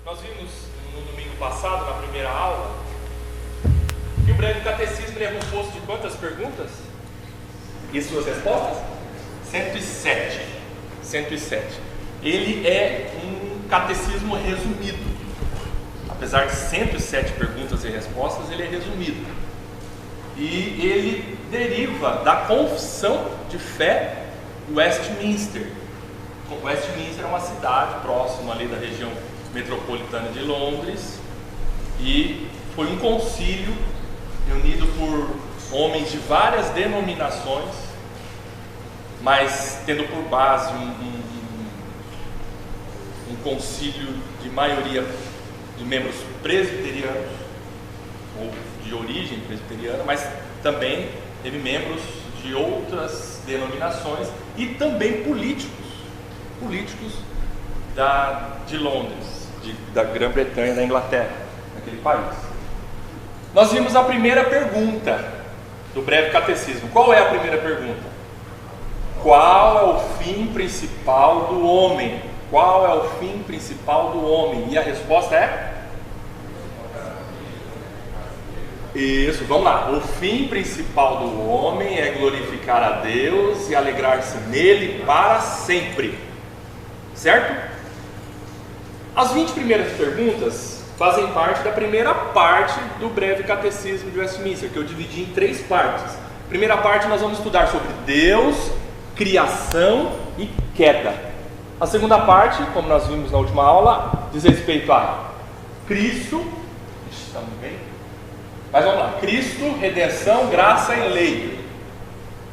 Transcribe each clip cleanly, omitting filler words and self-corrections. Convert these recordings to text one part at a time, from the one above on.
Nós vimos no domingo passado, na primeira aula, que o breve catecismo é composto de quantas perguntas? E suas respostas? 107. 107. Ele é um catecismo resumido. Apesar de 107 perguntas e respostas, ele é resumido. E ele deriva da confissão de fé de Westminster. Westminster é uma cidade próxima ali da região metropolitana de Londres, e foi um concílio reunido por homens de várias denominações, mas tendo por base um concílio de maioria de membros presbiterianos, ou de origem presbiteriana, mas também teve membros de outras denominações e também políticos de Londres, da Grã-Bretanha, da Inglaterra, naquele país. Nós vimos a primeira pergunta do breve catecismo. Qual é a primeira pergunta? Qual é o fim principal do homem? Qual é o fim principal do homem? E a resposta é? Isso, vamos lá. O fim principal do homem é glorificar a Deus e alegrar-se nele para sempre. Certo? As 20 primeiras perguntas fazem parte da primeira parte do breve catecismo de Westminster, que eu dividi em 3 partes. Primeira parte nós vamos estudar sobre Deus, criação e queda. A segunda parte, como nós vimos na última aula, diz respeito a Cristo. Estamos bem? Mas vamos lá. Cristo, redenção, graça e lei.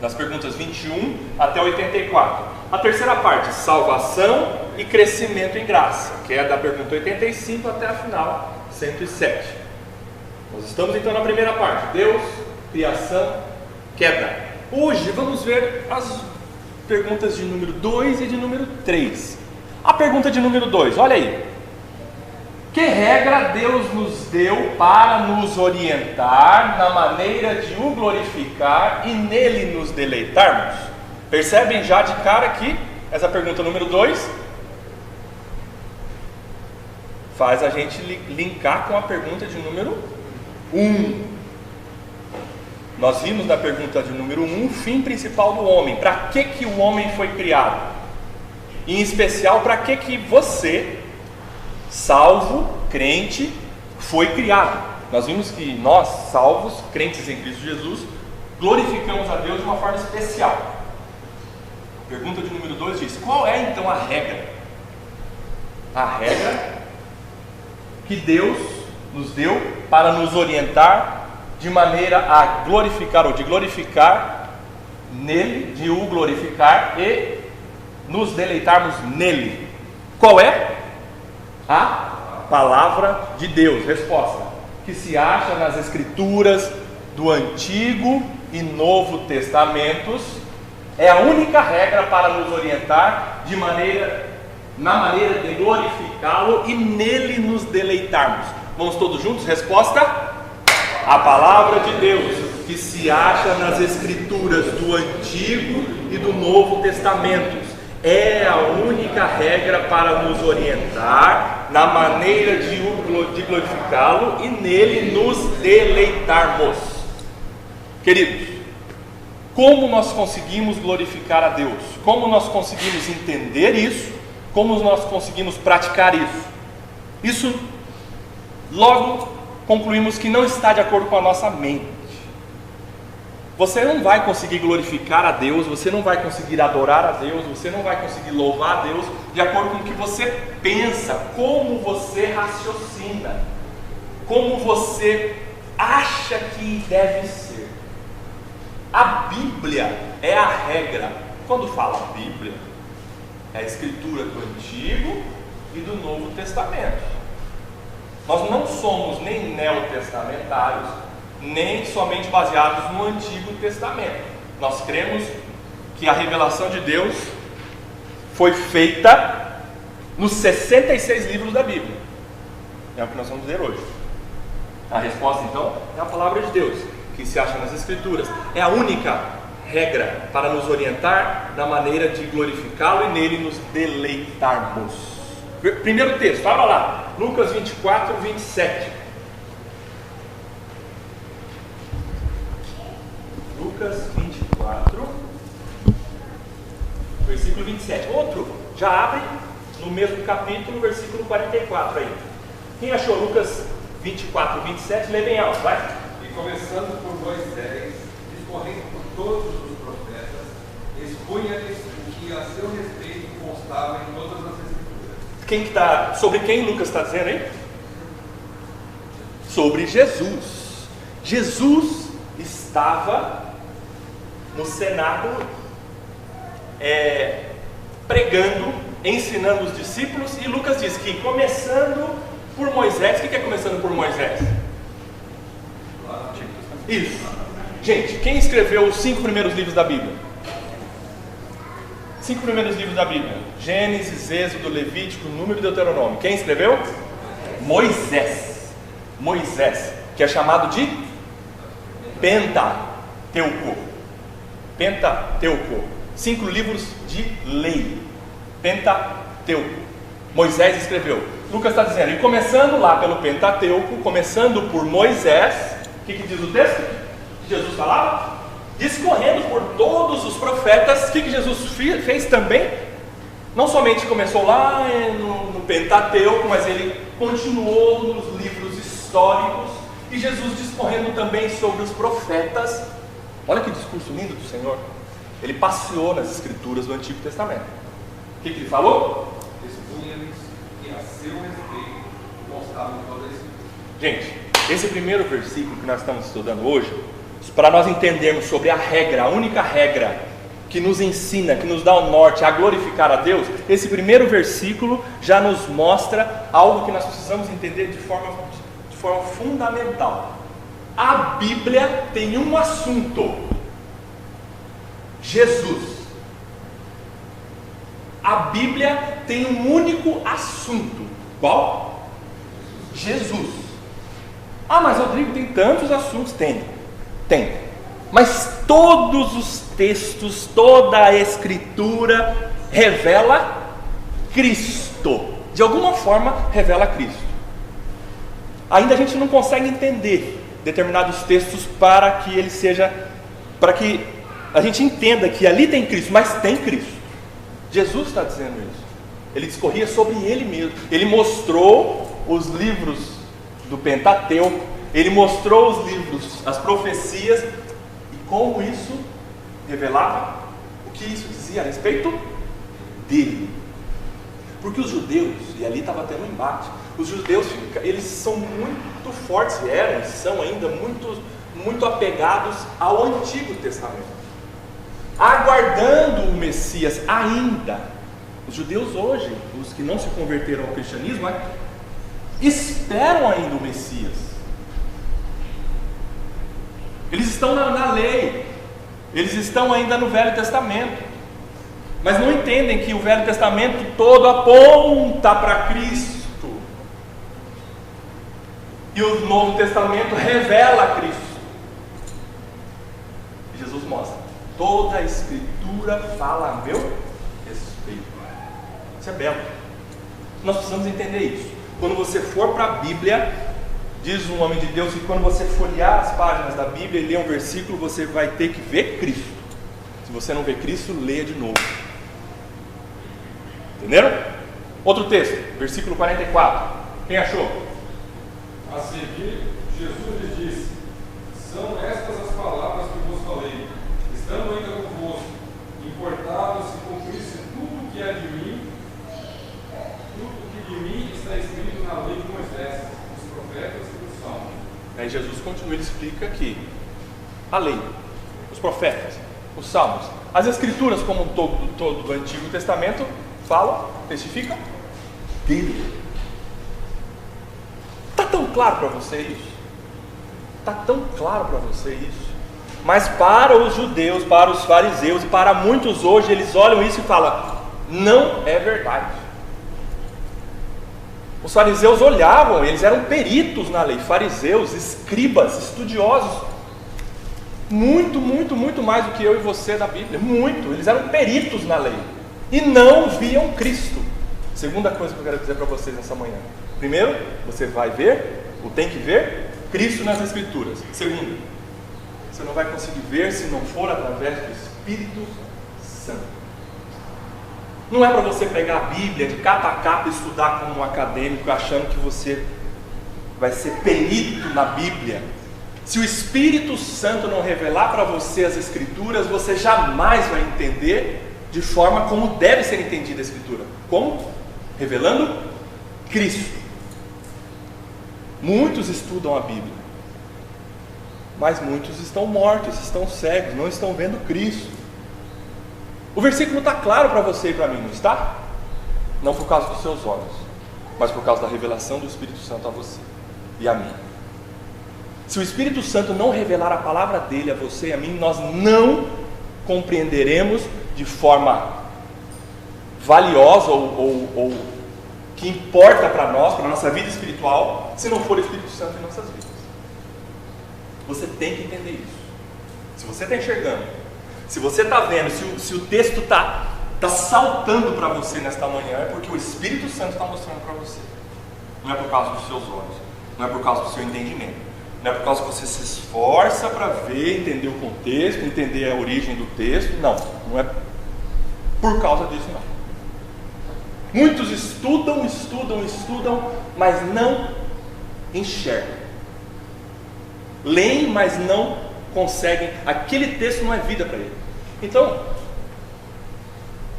Das perguntas 21 até 84. A terceira parte, salvação e crescimento em graça, que é da pergunta 85 até a final, 107. Nós estamos então na primeira parte, Deus, criação, queda. Hoje vamos ver as perguntas de número 2 e de número 3. A pergunta de número 2, olha aí. Que regra Deus nos deu para nos orientar na maneira de o glorificar e nele nos deleitarmos? Percebem já de cara que essa pergunta número 2 faz a gente linkar com a pergunta de número 1. Nós vimos na pergunta de número 1 o fim principal do homem. Para que o homem foi criado? E em especial, para que você, salvo, crente, foi criado? Nós vimos que nós, salvos, crentes em Cristo Jesus, glorificamos a Deus de uma forma especial. A pergunta de número 2 diz: qual é então a regra? A regra que Deus nos deu para nos orientar de maneira a glorificar, ou de glorificar nele, de o glorificar e nos deleitarmos nele. Qual é? A palavra de Deus. Resposta: que se acha nas escrituras do Antigo e Novo Testamentos. É a única regra para nos orientar na maneira de glorificá-lo e nele nos deleitarmos. Vamos todos juntos? Resposta: a palavra de Deus, que se acha nas escrituras do Antigo e do Novo Testamentos. É a única regra para nos orientar na maneira de glorificá-lo e nele nos deleitarmos. Queridos, como nós conseguimos glorificar a Deus? Como nós conseguimos entender isso? Como nós conseguimos praticar isso? Isso, logo, concluímos que não está de acordo com a nossa mente. Você não vai conseguir glorificar a Deus, você não vai conseguir adorar a Deus, você não vai conseguir louvar a Deus de acordo com o que você pensa, como você raciocina, como você acha que deve ser. A Bíblia é a regra. Quando fala Bíblia, é a escritura do Antigo e do Novo Testamento. Nós não somos nem neotestamentários, nem somente baseados no Antigo Testamento. Nós cremos que a revelação de Deus foi feita nos 66 livros da Bíblia. É o que nós vamos ver hoje. A resposta então é a palavra de Deus, que se acha nas escrituras. É a única regra para nos orientar na maneira de glorificá-lo e nele nos deleitarmos. Primeiro texto, abra lá, Lucas 24, 27. Lucas 24, versículo 27. Outro, já abre no mesmo capítulo, versículo 44 aí. Quem achou Lucas 24, 27? Lê bem alto, vai. E começando por Moisés, discorrendo por todos os profetas, expunha-lhes o que a seu respeito constava em todas as escrituras. Sobre quem Lucas está dizendo aí? Sobre Jesus. Jesus estava no cenáculo, pregando, ensinando os discípulos, e Lucas diz que começando por Moisés. O que é começando por Moisés? Isso. Gente, quem escreveu os 5 primeiros livros da Bíblia? 5 primeiros livros da Bíblia: Gênesis, Êxodo, Levítico, Número e Deuteronômio. Quem escreveu? Moisés. Moisés, que é chamado de Pentateuco. Pentateuco. 5 livros de lei. Pentateuco. Moisés escreveu. Lucas está dizendo, e começando lá pelo Pentateuco, começando por Moisés, o que diz o texto? Que Jesus falava? Discorrendo por todos os profetas. O que Jesus fez também? Não somente começou lá no Pentateuco, mas ele continuou nos livros históricos, e Jesus discorrendo também sobre os profetas. Olha que discurso lindo do Senhor. Ele passeou nas escrituras do Antigo Testamento. O que ele falou? Expunha-lhes que a seu respeito constava em toda a escritura. Gente, esse primeiro versículo que nós estamos estudando hoje, para nós entendermos sobre a regra, a única regra que nos ensina, que nos dá o norte a glorificar a Deus, esse primeiro versículo já nos mostra algo que nós precisamos entender de forma fundamental. A Bíblia tem um assunto: Jesus. A Bíblia tem um único assunto. Qual? Jesus. Ah, mas Rodrigo, tem tantos assuntos. Tem. Mas todos os textos, toda a Escritura revela Cristo. De alguma forma revela Cristo. Ainda a gente não consegue entender determinados textos para que a gente entenda que ali tem Cristo, mas tem Cristo. Jesus está dizendo isso. Ele discorria sobre ele mesmo. Ele mostrou os livros do Pentateuco, ele mostrou os livros, as profecias, e como isso revelava o que isso dizia a respeito dele. Porque os judeus, e ali estava tendo um embate, os judeus, eles são muito fortes, são ainda muito apegados ao Antigo Testamento, aguardando o Messias ainda. Os judeus hoje, os que não se converteram ao cristianismo, esperam ainda o Messias. Eles estão na lei, eles estão ainda no Velho Testamento, mas não entendem que o Velho Testamento todo aponta para Cristo, e o Novo Testamento revela Cristo. E Jesus mostra: toda a Escritura fala a meu respeito. Isso é belo. Nós precisamos entender isso. Quando você for para a Bíblia, diz um homem de Deus que quando você folhear as páginas da Bíblia e ler um versículo, você vai ter que ver Cristo. Se você não vê Cristo, leia de novo. Entenderam? Outro texto, versículo 44. Quem achou? A seguir, Jesus lhes disse: são estas as palavras que vos falei, estando ainda convosco, importava se cumprisse tudo que é de mim, tudo que de mim está escrito na lei de Moisés, dos profetas e dos salmos. Aí Jesus continua, ele explica que a lei, os profetas, os salmos, as escrituras como um todo do Antigo Testamento falam, testificam dele. Está tão claro para você isso? Está tão claro para você isso? Mas para os judeus, para os fariseus e para muitos hoje, eles olham isso e falam: não é verdade. Os fariseus olhavam, eles eram peritos na lei, fariseus, escribas, estudiosos, muito mais do que eu e você da Bíblia, muito, eles eram peritos na lei, e não viam Cristo. Segunda coisa que eu quero dizer para vocês nessa manhã. Primeiro, você vai ver, ou tem que ver, Cristo nas Escrituras. Segundo, você não vai conseguir ver se não for através do Espírito Santo. Não é para você pegar a Bíblia de capa a capa e estudar como um acadêmico, achando que você vai ser perito na Bíblia. Se o Espírito Santo não revelar para você as Escrituras, você jamais vai entender de forma como deve ser entendida a Escritura. Como? Revelando Cristo. Muitos estudam a Bíblia, mas muitos estão mortos, estão cegos, não estão vendo Cristo. O versículo está claro para você e para mim, não está? Não por causa dos seus olhos, mas por causa da revelação do Espírito Santo a você e a mim. Se o Espírito Santo não revelar a palavra dele a você e a mim, nós não compreenderemos de forma valiosa ou que importa para nós, para a nossa vida espiritual, se não for o Espírito Santo em nossas vidas. Você tem que entender isso. Se você está enxergando, se você está vendo, se o texto está saltando para você nesta manhã, é porque o Espírito Santo está mostrando para você. Não é por causa dos seus olhos, não é por causa do seu entendimento, não é por causa que você se esforça para ver, entender o contexto, entender a origem do texto. Não é por causa disso não. Muitos estudam, mas não enxergam. Leem, mas não conseguem. Aquele texto não é vida para ele. Então,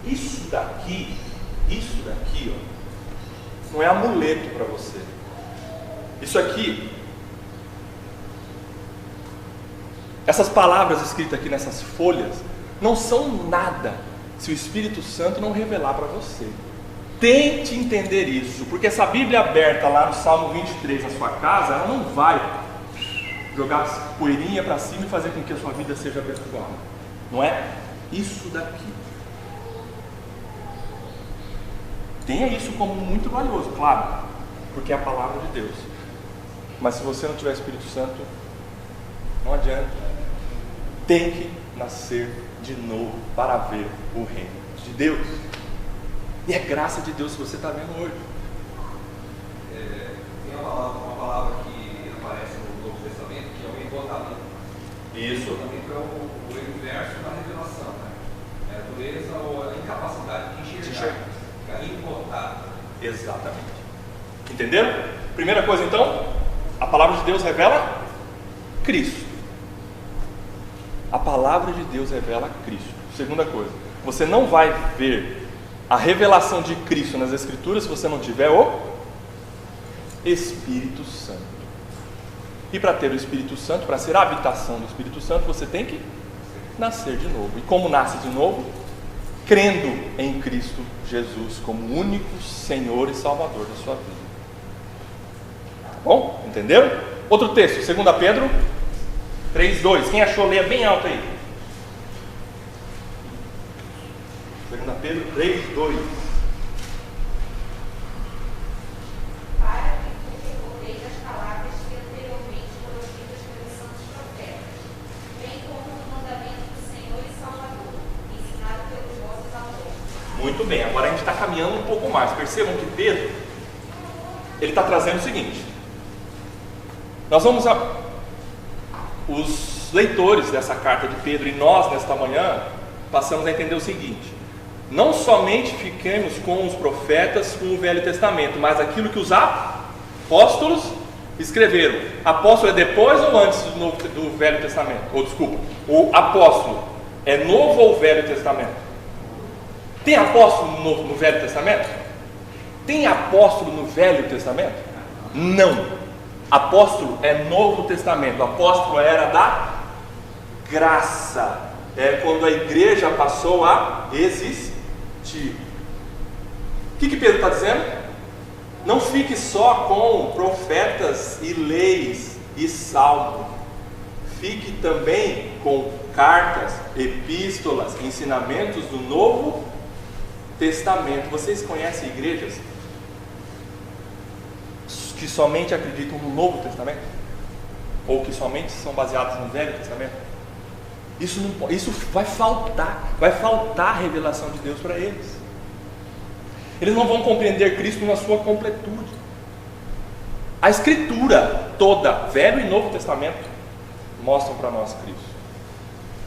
isso daqui, ó, não é amuleto para você. Isso aqui, essas palavras escritas aqui nessas folhas, não são nada se o Espírito Santo não revelar para você. Tente entender isso, porque essa Bíblia aberta lá no Salmo 23 na sua casa, ela não vai jogar poeirinha para cima e fazer com que a sua vida seja abençoada. Não é isso daqui. Tenha isso como muito valioso, claro, porque é a palavra de Deus. Mas se você não tiver Espírito Santo, não adianta. Tem que nascer de novo para ver o reino de Deus. E é graça de Deus se você está vendo hoje. Tem uma palavra que aparece no Novo Testamento, que é o embotamento. Isso. O embotamento é o inverso da revelação, né? É a dureza ou a incapacidade de enxergar. Ficar embotado. Exatamente. Entenderam? Primeira coisa então, a palavra de Deus revela Cristo. A palavra de Deus revela Cristo. Segunda coisa, você não vai ver a revelação de Cristo nas Escrituras se você não tiver o Espírito Santo. E para ter o Espírito Santo, para ser a habitação do Espírito Santo, você tem que nascer de novo. E como nasce de novo? Crendo em Cristo Jesus como único Senhor e Salvador da sua vida. Tá bom? Entenderam? Outro texto, 2 Pedro 3:2. Quem achou, leia bem alto aí. 2 Pedro 3:2. Para que tu recordeis as palavras que anteriormente foram ditas pelos santos profetas, bem como o mandamento do Senhor e Salvador, ensinado pelos vossos apóstolos. Muito bem, agora a gente está caminhando um pouco mais. Percebam que Pedro, ele está trazendo o seguinte. Nós vamos os leitores dessa carta de Pedro e nós nesta manhã passamos a entender o seguinte: não somente fiquemos com os profetas com o Velho Testamento, mas aquilo que os apóstolos escreveram. Apóstolo é depois ou antes do Velho Testamento? Ou desculpa, o apóstolo é Novo ou Velho Testamento? Tem apóstolo no Velho Testamento? Tem apóstolo no Velho Testamento? Não. Apóstolo é Novo Testamento. Apóstolo era da graça. É quando a igreja passou a existir. O que Pedro está dizendo? Não fique só com profetas e leis e salmos. Fique também com cartas, epístolas, ensinamentos do Novo Testamento. Vocês conhecem igrejas que somente acreditam no Novo Testamento? Ou que somente são baseadas no Velho Testamento? Isso vai faltar a revelação de Deus para eles. Eles não vão compreender Cristo na sua completude. A Escritura toda, Velho e Novo Testamento, mostram para nós Cristo.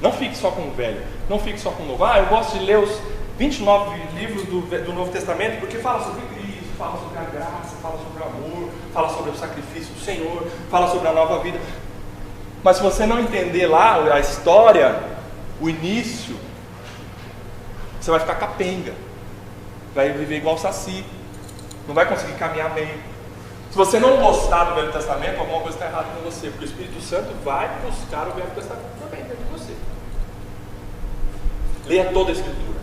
Não fique só com o Velho, não fique só com o Novo. Eu gosto de ler os 29 livros do Novo Testamento, porque fala sobre Cristo, fala sobre a graça, fala sobre o amor, fala sobre o sacrifício do Senhor, fala sobre a nova vida. Mas se você não entender lá a história, o início, você vai ficar capenga, vai viver igual Saci, não vai conseguir caminhar bem. Se você não gostar do Velho Testamento, alguma coisa está errada com você, porque o Espírito Santo vai buscar o Velho Testamento também dentro de você. Leia toda a Escritura.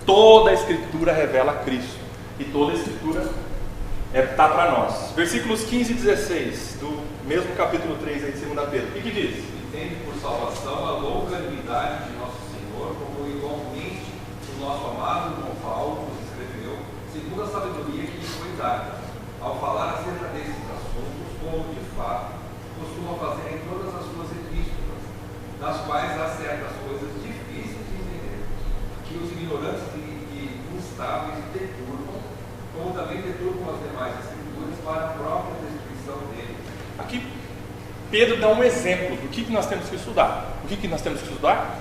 Toda a Escritura revela Cristo, e toda a Escritura está para nós. Versículos 15 e 16 do mesmo capítulo 3 aí de 2 Pedro. O que diz? Entende por salvação a longanimidade de nosso Senhor, como igualmente o nosso amado irmão Paulo nos escreveu, segundo a sabedoria que lhe foi dada, ao falar acerca desses assuntos, como de fato costuma fazer em todas as suas epístolas, nas quais há certas coisas difíceis de entender, que os ignorantes e instáveis deturpam, como também deturpam as demais escrituras para a própria destruição deles. Aqui Pedro dá um exemplo do que nós temos que estudar. O que nós temos que estudar?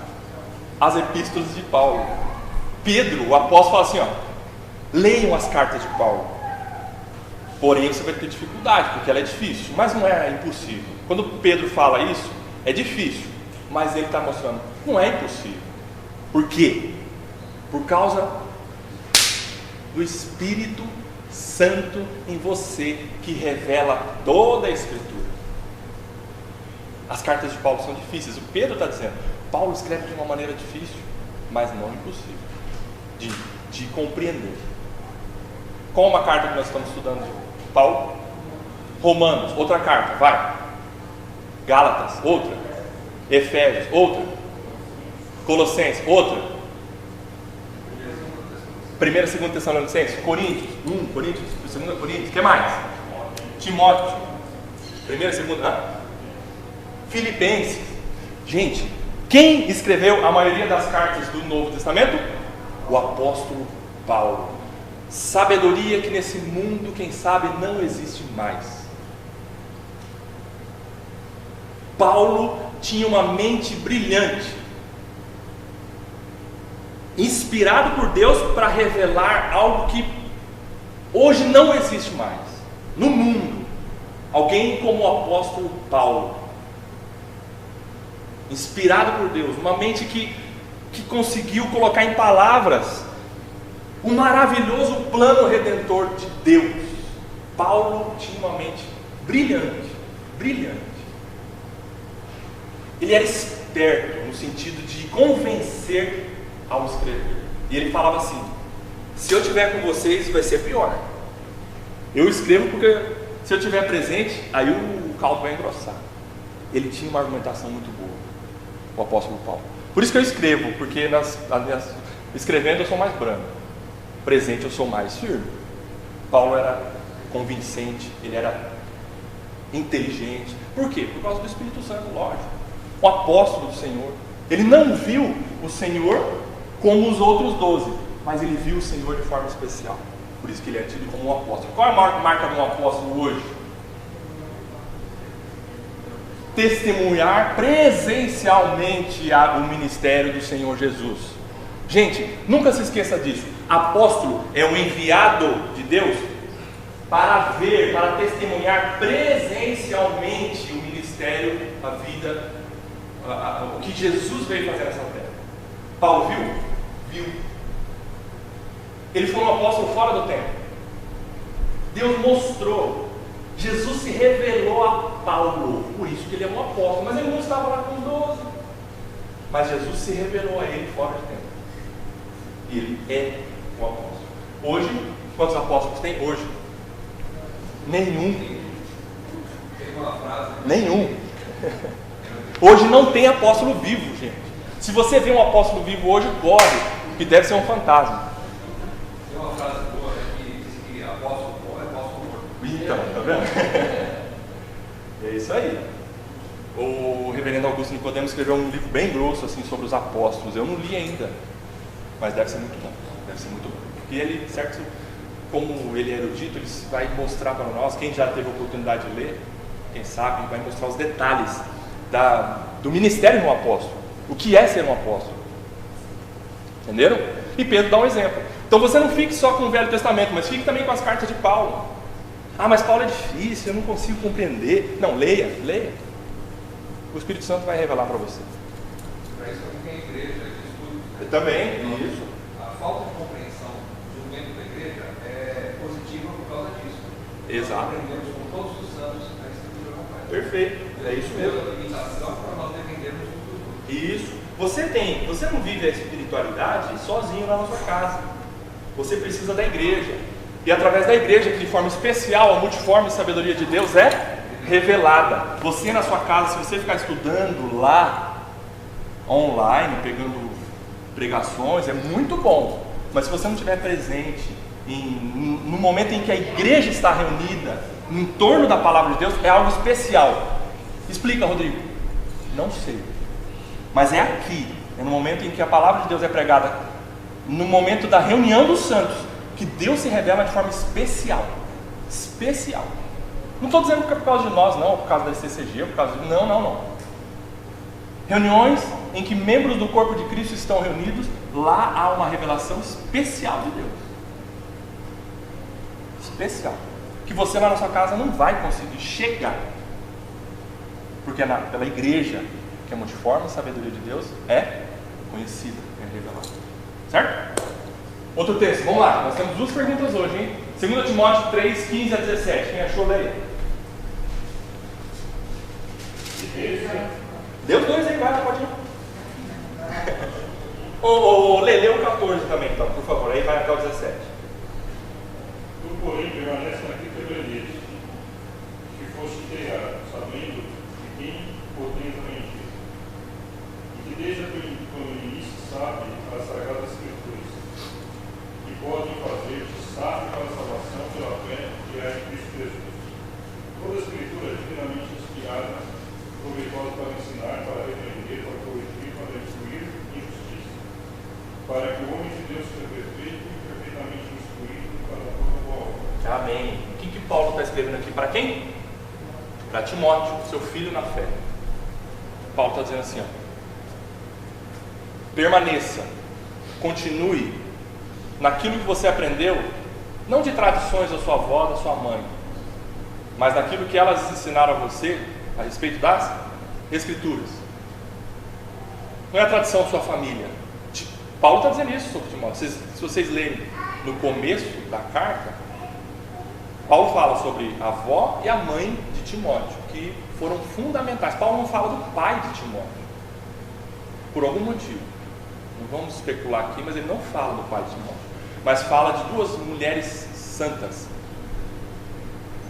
As epístolas de Paulo. Pedro, o apóstolo, fala assim, leiam as cartas de Paulo. Porém você vai ter dificuldade, porque ela é difícil, mas não é impossível. Quando Pedro fala isso, é difícil, mas ele está mostrando, não é impossível. Por quê? Por causa do Espírito Santo em você, que revela toda a Escritura. As cartas de Paulo são difíceis. O Pedro está dizendo, Paulo escreve de uma maneira difícil, mas não impossível de compreender. Qual uma carta que nós estamos estudando de Paulo? Romanos, outra carta, vai. Gálatas, outra. Efésios, outra. Colossenses, outra. 1 e 2 Tessalonicenses, Coríntios, 1 Coríntios, 2 Coríntios, o que mais? Timóteo, 1 e 2, Filipenses. Gente, quem escreveu a maioria das cartas do Novo Testamento? O apóstolo Paulo. Sabedoria que nesse mundo, quem sabe, não existe mais. Paulo tinha uma mente brilhante, inspirado por Deus para revelar algo que hoje não existe mais no mundo. Alguém como o apóstolo Paulo, inspirado por Deus, uma mente que conseguiu colocar em palavras o maravilhoso plano redentor de Deus. Paulo tinha uma mente brilhante. Ele era esperto no sentido de convencer ao escrever. E ele falava assim: se eu estiver com vocês vai ser pior. Eu escrevo porque se eu estiver presente, aí o caldo vai engrossar. Ele tinha uma argumentação muito boa, o apóstolo Paulo. Por isso que eu escrevo, porque escrevendo eu sou mais branco, presente eu sou mais firme. Paulo era convincente, ele era inteligente. Por quê? Por causa do Espírito Santo, lógico. O apóstolo do Senhor, ele não viu o Senhor como os outros 12, mas ele viu o Senhor de forma especial. Por isso que ele é tido como um apóstolo. Qual é a marca de um apóstolo hoje? Testemunhar presencialmente o ministério do Senhor Jesus. Gente, nunca se esqueça disso. Apóstolo é um enviado de Deus para ver, para testemunhar presencialmente o ministério, a vida, o que Jesus veio fazer nessa terra. Paulo viu. Ele foi um apóstolo fora do tempo. Deus mostrou. Jesus se revelou a Paulo, por isso que ele é um apóstolo, mas ele não estava lá com os 12. Mas Jesus se revelou a ele fora de tempo. Ele é o apóstolo. Hoje, quantos apóstolos tem? Hoje? Nenhum. Tem uma frase. Nenhum. Hoje não tem apóstolo vivo, gente. Se você vê um apóstolo vivo hoje, corre, que deve ser um fantasma. Tem uma frase boa, né, que diz que apóstolo bom é apóstolo morto. Então, tá vendo? É isso aí. O reverendo Augusto Nicodemo escreveu um livro bem grosso assim sobre os apóstolos. Eu não li ainda, mas deve ser muito bom. Deve ser muito bom. Porque ele, certo, como ele é erudito, ele vai mostrar para nós, quem já teve a oportunidade de ler, quem sabe, vai mostrar os detalhes do ministério de um apóstolo. O que é ser um apóstolo? Entenderam? E Pedro dá um exemplo. Então você não fique só com o Velho Testamento, mas fique também com as cartas de Paulo. Ah, mas Paulo é difícil, eu não consigo compreender. Não, leia. O Espírito Santo vai revelar para você. Para isso também tem a igreja, que estuda. Também, isso. A falta de compreensão do membro da igreja é positiva por causa disso. Exato. Nós aprendemos com todos os santos a escritura completa. Perfeito, é isso mesmo. A limitação para nós defendermos uns dos outros. Isso. Você não vive a espiritualidade sozinho lá na sua casa. Você precisa da igreja. E através da igreja, que de forma especial, a multiforme sabedoria de Deus é revelada. Você na sua casa, se você ficar estudando lá, online, pegando pregações, é muito bom. Mas se você não estiver presente no momento em que a igreja está reunida em torno da palavra de Deus, é algo especial. Explica, Rodrigo. Não sei. Mas é aqui, é no momento em que a palavra de Deus é pregada, no momento da reunião dos santos, que Deus se revela de forma especial. Especial. Não estou dizendo que é por causa de nós, não, por causa da ICCG, por causa de... Não. Reuniões em que membros do corpo de Cristo estão reunidos, lá há uma revelação especial de Deus. Especial. Que você lá na sua casa não vai conseguir chegar. Porque pela igreja, que é multiforme, a sabedoria de Deus é conhecida, é revelada. Certo? Outro texto, vamos lá. Nós temos duas perguntas hoje, hein? 2 Timóteo 3, 15 a 17. Quem achou, lê aí. Deu dois aí, vai, pode ir. Lê o 14 também, então, por favor. Aí vai até o 17. Tu, porém, permanece naquilo que aprendes, que foste criado, sabendo de quem o tens aprendido, e que desde o início sabe as Sagradas Escrituras, que podem fazer-te sábio para a salvação pela fé que é em Cristo Jesus. Toda a Escritura é divinamente inspirada, proveitosa para ensinar, para repreender, para corrigir, para instruir em justiça, para que o homem de Deus seja perfeito e perfeitamente instruído para toda boa obra. Amém. O que Paulo está escrevendo aqui? Para quem? Para Timóteo, seu filho na fé. Paulo está dizendo assim, ó, permaneça, continue naquilo que você aprendeu, não de tradições da sua avó, da sua mãe, mas naquilo que elas ensinaram a você a respeito das Escrituras. Não é a tradição da sua família. Paulo está dizendo isso sobre Timóteo. Se vocês lerem no começo da carta, Paulo fala sobre a avó e a mãe de Timóteo, que foram fundamentais. Paulo não fala do pai de Timóteo, por algum motivo. Não vamos especular aqui, mas ele não fala do pai de Timóteo, mas fala de duas mulheres santas,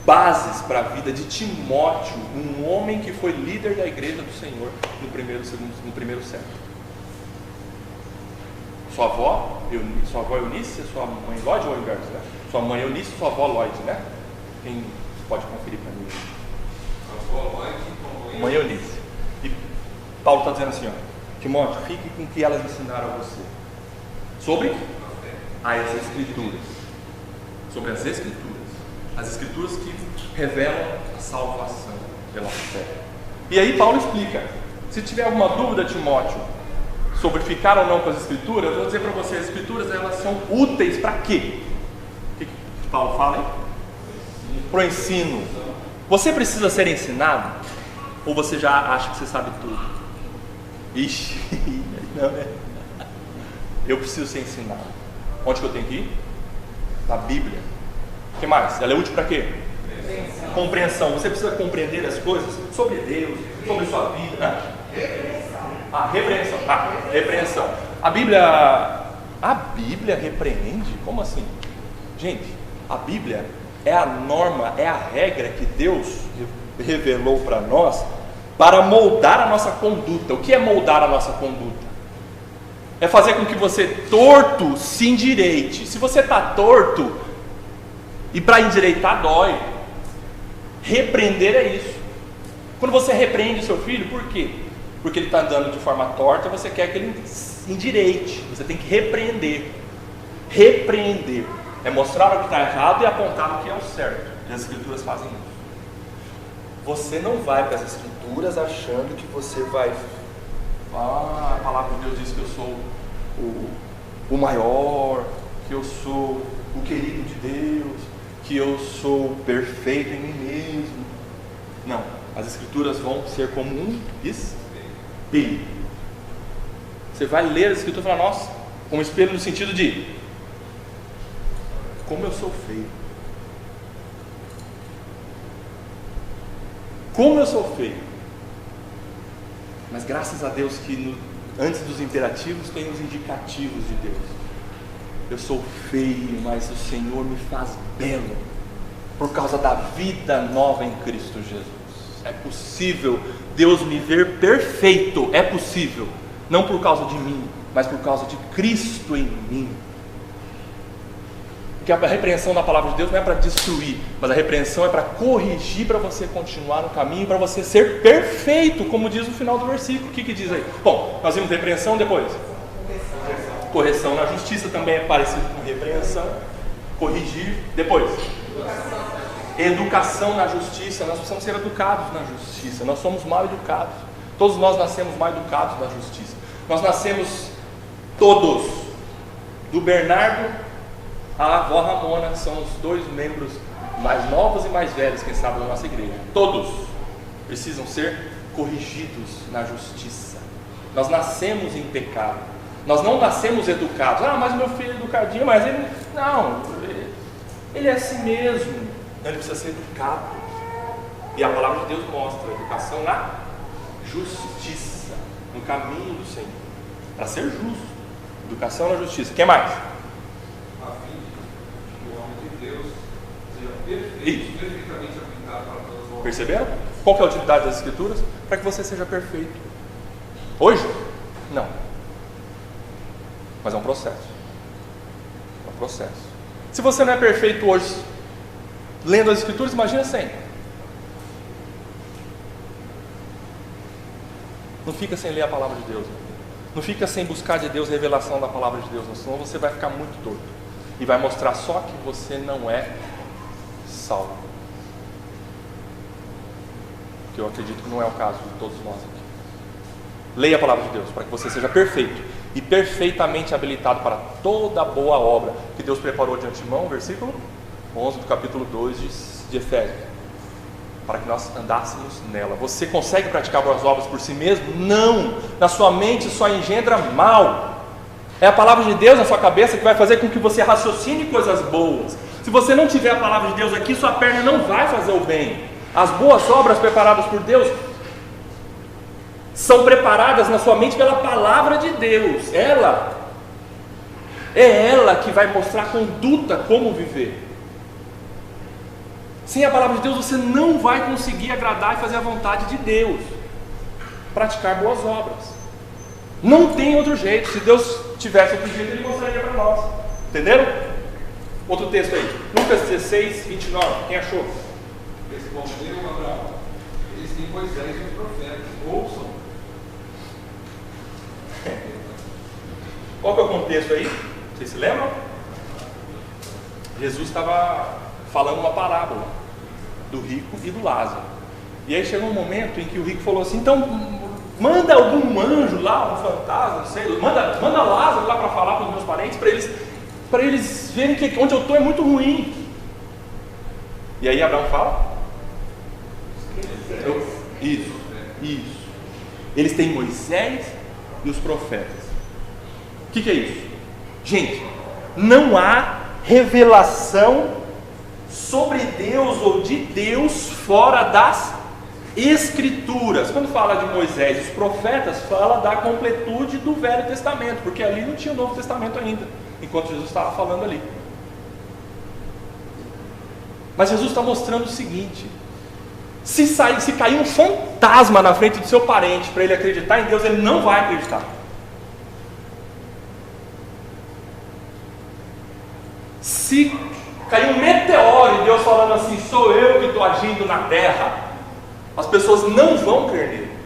bases para a vida de Timóteo, um homem que foi líder da igreja do Senhor no primeiro século. Sua avó Eunice, sua mãe Lloyd, ou o inverso, né? Sua mãe Eunice, sua avó Lloyd, né? Quem pode conferir para mim? Avó Lloyd, mãe Eunice. E Paulo está dizendo assim, ó, Timóteo, fique com o que elas ensinaram a você sobre as Escrituras, sobre as Escrituras que revelam a salvação pela fé. E aí Paulo explica, se tiver alguma dúvida, Timóteo, sobre ficar ou não com as Escrituras, eu vou dizer para você, as Escrituras, elas são úteis para quê? O que Paulo fala, hein? Para o ensino. Você precisa ser ensinado? Ou você já acha que você sabe tudo? Ixi, não é? Eu preciso ser ensinado. Onde que eu tenho que ir? Na Bíblia. O que mais? Ela é útil para quê? Compreensão. Você precisa compreender as coisas sobre Deus, sobre sua vida. Repreensão. A Bíblia repreende? Como assim? Gente, a Bíblia é a norma, é a regra que Deus revelou para nós para moldar a nossa conduta. O que é moldar a nossa conduta? É fazer com que você torto se endireite. Se você está torto, e para endireitar dói. Repreender é isso. Quando você repreende o seu filho, por quê? Porque ele está andando de forma torta, você quer que ele endireite. Você tem que repreender. É mostrar o que está errado e apontar o que é o certo. E as Escrituras fazem isso. Você não vai para as Escrituras achando que você vai... a palavra de Deus diz que eu sou o maior, que eu sou o querido de Deus, que eu sou perfeito em mim mesmo. Não, as Escrituras vão ser como um espelho. Você vai ler as Escrituras e falar, nossa, um espelho no sentido de como eu sou feio. Como eu sou feio. Mas graças a Deus que antes dos imperativos tem os indicativos de Deus. Eu sou feio, mas o Senhor me faz belo por causa da vida nova em Cristo Jesus. É possível Deus me ver perfeito, é possível, não por causa de mim, mas por causa de Cristo em mim. Porque a repreensão da palavra de Deus não é para destruir, mas a repreensão é para corrigir, para você continuar no caminho, para você ser perfeito, como diz o final do versículo. O que diz aí? Bom, nós vimos repreensão depois. Correção na justiça também é parecido com repreensão. Corrigir depois. Educação na justiça. Nós precisamos ser educados na justiça. Nós somos mal educados. Todos nós nascemos mal educados na justiça. Nós nascemos todos, do Bernardo a avó Ramona, que são os 2 membros mais novos e mais velhos, quem sabe, da nossa igreja. Todos precisam ser corrigidos na justiça. Nós nascemos em pecado. Nós não nascemos educados. Ah, mas meu filho é educadinho, mas ele... Não, ele é assim mesmo. Não, ele precisa ser educado. E a palavra de Deus mostra a educação na justiça, no caminho do Senhor, para ser justo. Educação na justiça. O que mais? A fim de que o homem de Deus seja perfeito, perfeitamente aplicado para todas as obras. Perceberam? Qual que é a utilidade das Escrituras? Para que você seja perfeito. Hoje? Não. Mas é um processo. É um processo. Se você não é perfeito hoje, lendo as Escrituras, imagina sem. Não fica sem ler a palavra de Deus. Não fica sem buscar de Deus a revelação da palavra de Deus. Senão você vai ficar muito torto. E vai mostrar só que você não é salvo. Que eu acredito que não é o caso de todos nós aqui. Leia a palavra de Deus para que você seja perfeito e perfeitamente habilitado para toda boa obra que Deus preparou de antemão, versículo 11 do capítulo 2 de Efésios, para que nós andássemos nela. Você consegue praticar boas obras por si mesmo? Não! Na sua mente só engendra mal. É a palavra de Deus na sua cabeça que vai fazer com que você raciocine coisas boas. Se você não tiver a palavra de Deus aqui, sua perna não vai fazer o bem. As boas obras preparadas por Deus são preparadas na sua mente pela palavra de Deus. Ela que vai mostrar a conduta, como viver. Sem a palavra de Deus você não vai conseguir agradar e fazer a vontade de Deus, praticar boas obras. Não tem outro jeito. Se Deus tivesse outro jeito, Ele mostraria para nós. Entenderam? Outro texto aí, Lucas 16, 29. Quem achou? Respondeu Abraão: eles têm Moisés e os profetas, ouçam. Qual que é o contexto aí? Vocês se lembram? Jesus estava falando uma parábola do rico e do Lázaro. E aí chegou um momento em que o rico falou assim: então manda algum anjo lá, um fantasma, não sei, manda Lázaro lá para falar para os meus parentes, para eles verem que onde eu estou é muito ruim. E aí Abraão fala: isso. Eles têm Moisés e os profetas. O que é isso? Gente, não há revelação sobre Deus ou de Deus fora das Escrituras. Quando fala de Moisés e os profetas, fala da completude do Velho Testamento, porque ali não tinha o Novo Testamento ainda, enquanto Jesus estava falando ali. Mas Jesus está mostrando o seguinte: se cair um fantasma na frente do seu parente para ele acreditar em Deus, ele não vai acreditar. Se cair um meteoro e Deus falando assim: sou eu que estou agindo na terra, as pessoas não vão crer nele.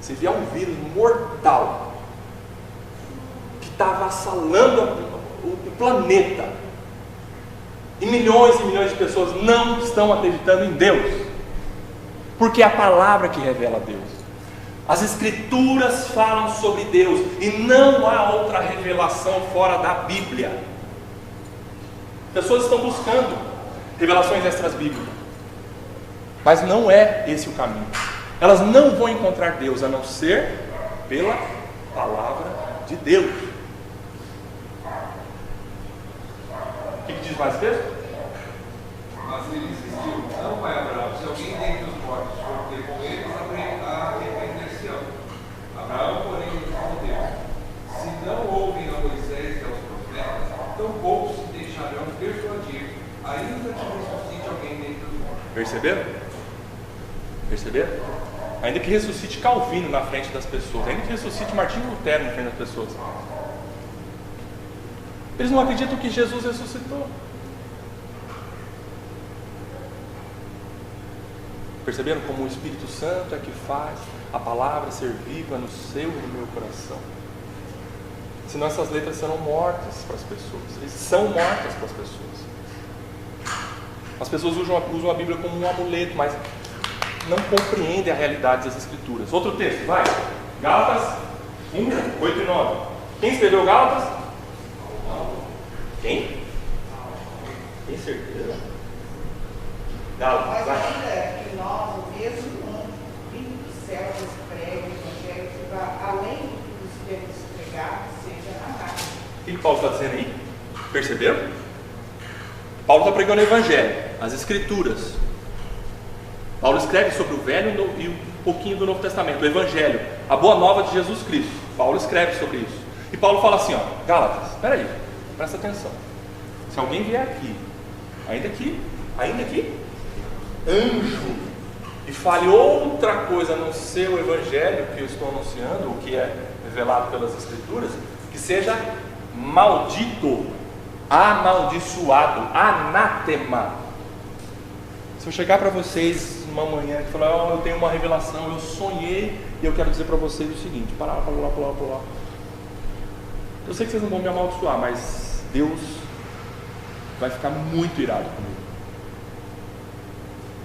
Se vier um vírus mortal que está avassalando o planeta, e milhões de pessoas não estão acreditando em Deus, porque é a palavra que revela Deus. As Escrituras falam sobre Deus, e não há outra revelação fora da Bíblia. Pessoas estão buscando revelações extras bíblicas, mas não é esse o caminho. Elas não vão encontrar Deus a não ser pela palavra de Deus. O que diz mais o texto? Mas ele insistiu: não, pai Abraão, se alguém dentre os mortos for ter com eles, arrepender-se-ão. Abraão, porém, respondeu: se não ouvem a Moisés e aos profetas, tampouco se deixarão persuadir, ainda que ressuscite alguém dentre os mortos. Perceberam? Perceberam? Ainda que ressuscite Calvino na frente das pessoas, ainda que ressuscite Martinho Lutero na frente das pessoas, eles não acreditam que Jesus ressuscitou. Perceberam como o Espírito Santo é que faz a palavra ser viva no seu e no meu coração? Senão essas letras serão mortas para as pessoas. Eles são mortas para as pessoas. As pessoas usam a Bíblia como um amuleto, mas não compreendem a realidade das Escrituras. Outro texto, vai. Gálatas 1, 8 e 9. Quem escreveu Gálatas? Quem? Tem certeza? Gálatas, Mas vai. ainda que nós, o mesmo mundo, vindo do céu, nos pregue o Evangelho que vá além do que nos temos pregado, seja amado. O que Paulo está dizendo aí? Perceberam? Paulo está pregando o Evangelho, as Escrituras. Paulo escreve sobre o Velho e um pouquinho do Novo Testamento, o Evangelho, a Boa Nova de Jesus Cristo. Paulo escreve sobre isso. E Paulo fala assim, ó, Gálatas, espera aí, presta atenção. Se alguém vier aqui, ainda que anjo, e fale outra coisa no seu Evangelho que eu estou anunciando, o que é revelado pelas Escrituras, que seja maldito, amaldiçoado, anátema. Se eu chegar para vocês uma manhã e falar, eu tenho uma revelação, eu sonhei e eu quero dizer para vocês o seguinte, parar, pular. Eu sei que vocês não vão me amaldiçoar, mas Deus vai ficar muito irado comigo.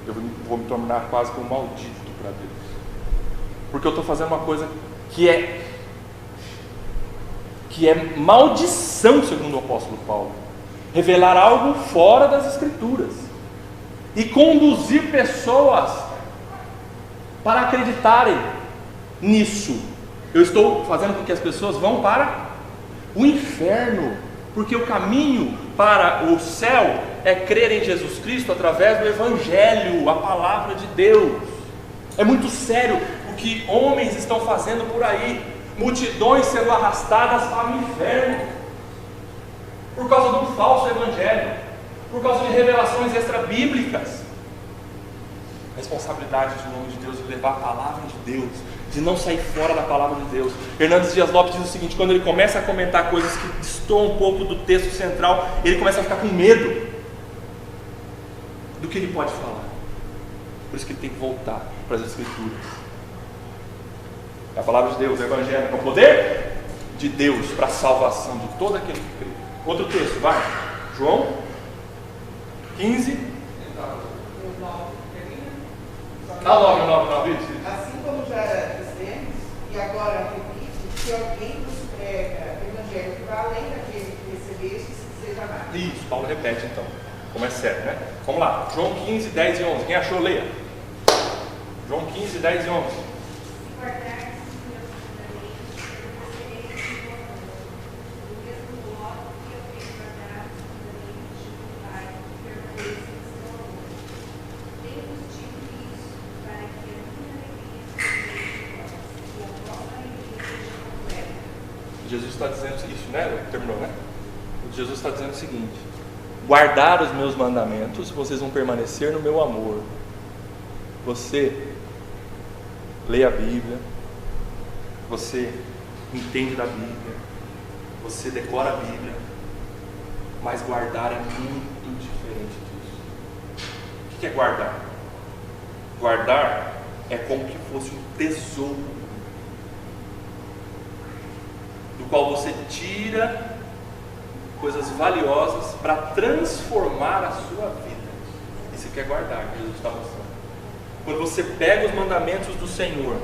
Eu vou me tornar quase que um maldito para Deus, porque eu estou fazendo uma coisa que é maldição, segundo o apóstolo Paulo, revelar algo fora das Escrituras e conduzir pessoas para acreditarem nisso. Eu estou fazendo com que as pessoas vão para o inferno, porque o caminho para o céu é crer em Jesus Cristo através do Evangelho, a palavra de Deus. É muito sério o que homens estão fazendo por aí, multidões sendo arrastadas para o inferno, por causa de um falso Evangelho, por causa de revelações extra-bíblicas. A responsabilidade de nome de Deus de levar a palavra de Deus, de não sair fora da palavra de Deus. Hernandes Dias Lopes diz o seguinte: quando ele começa a comentar coisas que destoam um pouco do texto central, ele começa a ficar com medo do que ele pode falar. Por isso que ele tem que voltar para as Escrituras. É a palavra de Deus, o Evangelho, é o poder de Deus para a salvação de todo aquele que crê. Outro texto, vai. João 15. Assim como já dissemos, e agora repito, se alguém nos prega o Evangelho que vai além daquele que recebeste, seja amado. Isso, Paulo repete então, como é sério, né? Vamos lá, João 15, 10 e 11. Quem achou, leia. João 15, 10 e 11. Jesus está dizendo isso, né? Terminou, né? Jesus está dizendo o seguinte: guardar os meus mandamentos, vocês vão permanecer no meu amor. Você lê a Bíblia, você entende da Bíblia, você decora a Bíblia, mas guardar é muito diferente disso. O que é guardar? Guardar é como que fosse um tesouro, do qual você tira coisas valiosas para transformar a sua vida. E você quer guardar, que Jesus está mostrando. Quando você pega os mandamentos do Senhor,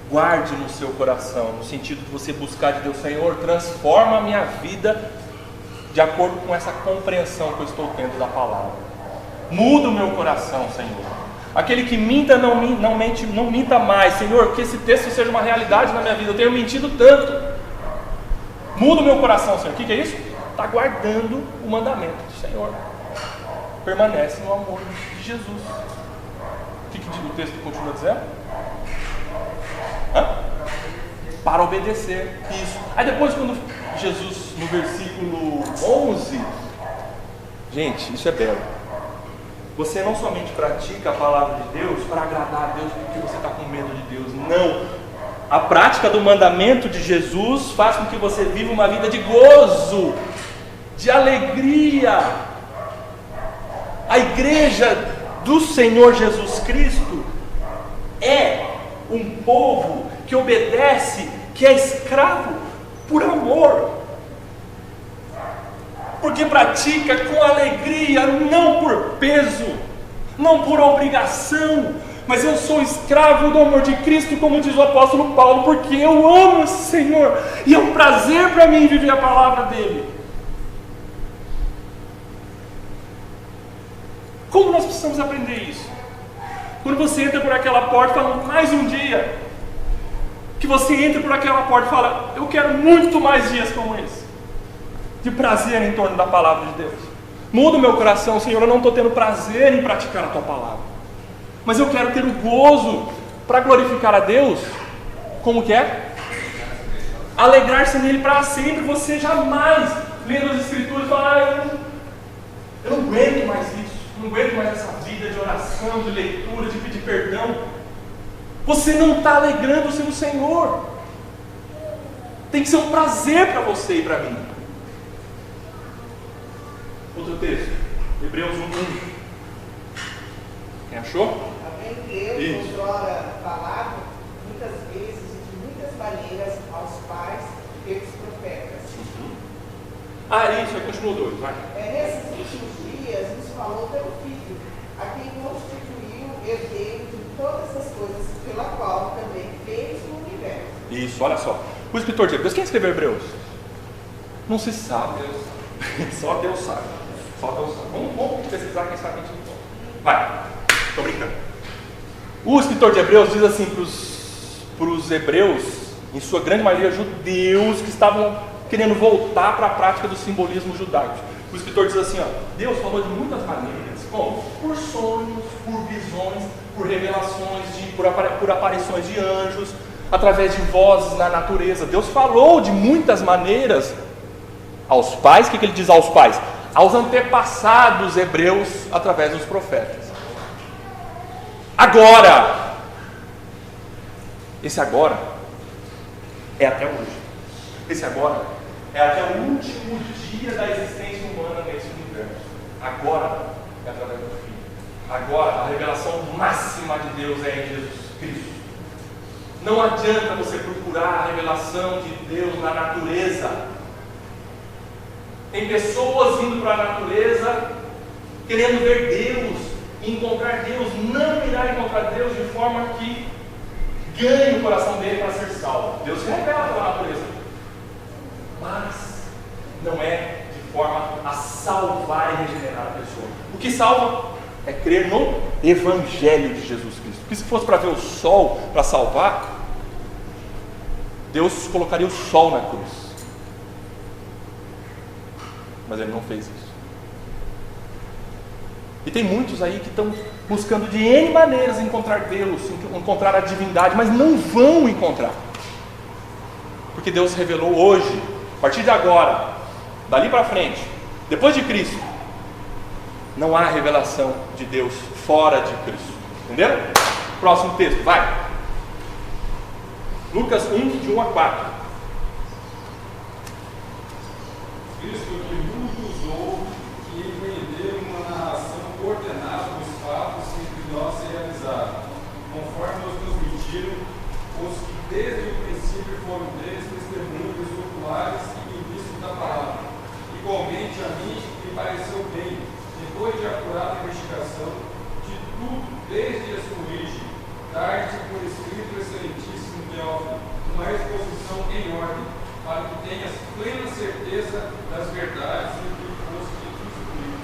guarde no seu coração, no sentido de você buscar de Deus: Senhor, transforma a minha vida de acordo com essa compreensão que eu estou tendo da palavra. Muda o meu coração, Senhor. Aquele que minta, não minta mais. Senhor, que esse texto seja uma realidade na minha vida. Eu tenho mentido tanto. Muda o meu coração, Senhor. O que é isso? Está guardando o mandamento do Senhor. Permanece no amor de Jesus. O que o texto continua dizendo? Para obedecer. Isso. Aí depois, quando Jesus, no versículo 11, gente, isso é belo. Você não somente pratica a palavra de Deus para agradar a Deus porque você está com medo de Deus. Não. A prática do mandamento de Jesus faz com que você viva uma vida de gozo, de alegria. A igreja do Senhor Jesus Cristo é um povo que obedece, que é escravo por amor, porque pratica com alegria, não por peso, não por obrigação, mas eu sou escravo do amor de Cristo, como diz o apóstolo Paulo, porque eu amo esse Senhor, e é um prazer para mim viver a palavra dele. Como nós precisamos aprender isso? Quando você entra por aquela porta, fala: mais um dia. Que você entra por aquela porta e fala: eu quero muito mais dias como esse, de prazer em torno da palavra de Deus. Muda o meu coração, Senhor, eu não estou tendo prazer em praticar a Tua palavra, mas eu quero ter o gozo para glorificar a Deus. Como que é? Alegrar-se nele para sempre. Você jamais, lendo as Escrituras, fala: eu não aguento mais isso, não aguento mais essa vida de oração, de leitura, de pedir perdão. Você não está alegrando-se no Senhor. Tem que ser um prazer para você e para mim. Outro texto, Hebreus 1:1. Quem achou? Também Deus, outrora falado, muitas vezes e de muitas maneiras aos pais pelos profetas. Isso, aí continua 2, vai. Nesses últimos dias nos falou pelo Filho, a quem constituiu herdeiro de todas as coisas, pela qual também fez o universo. Isso, olha só. O escritor de Hebreus, quem escreveu Hebreus? Não se sabe. Só Deus sabe. Só Deus sabe. Vamos pesquisar, quem sabe a gente não. Vai, estou brincando. O escritor de Hebreus diz assim para os hebreus, em sua grande maioria judeus, que estavam querendo voltar para a prática do simbolismo judaico. O escritor diz assim: Deus falou de muitas maneiras. Como? Por sonhos, por visões, por revelações, por aparições de anjos, através de vozes na natureza. Deus falou de muitas maneiras aos pais. O que ele diz aos pais? Aos antepassados hebreus, através dos profetas. Agora, esse agora é até hoje. Esse agora é até o último dia da existência humana nesse universo. Agora é através do Filho. Agora a revelação máxima de Deus é em Jesus Cristo. Não adianta você procurar a revelação de Deus na natureza. Tem pessoas indo para a natureza querendo ver Deus, encontrar Deus. Não irá encontrar Deus de forma que ganhe o coração dele para ser salvo. Deus se revela pela natureza, mas não é de forma a salvar e regenerar a pessoa. O que salva é crer no Evangelho de Jesus Cristo. Porque se fosse para ver o sol para salvar, Deus colocaria o sol na cruz. Mas Ele não fez isso. E tem muitos aí que estão buscando de N maneiras encontrar Deus, encontrar a divindade, mas não vão encontrar. Porque Deus revelou hoje, a partir de agora, dali para frente, depois de Cristo, não há revelação de Deus fora de Cristo. Entenderam? Próximo texto, vai. Lucas 1, de 1 a 4. Visto que muitos houve que entenderam uma narração ordenada dos fatos entre nós se realizaram, conforme nos transmitiram os que desde o princípio foram deles testemunhas oculares e indícios da palavra. Igualmente a mim me pareceu bem, depois de apurada investigação de tudo, desde a sua origem, dar-te por escrito excelentíssimo Teófilo, uma exposição em ordem, para que tenhas plena certeza das verdades em que foste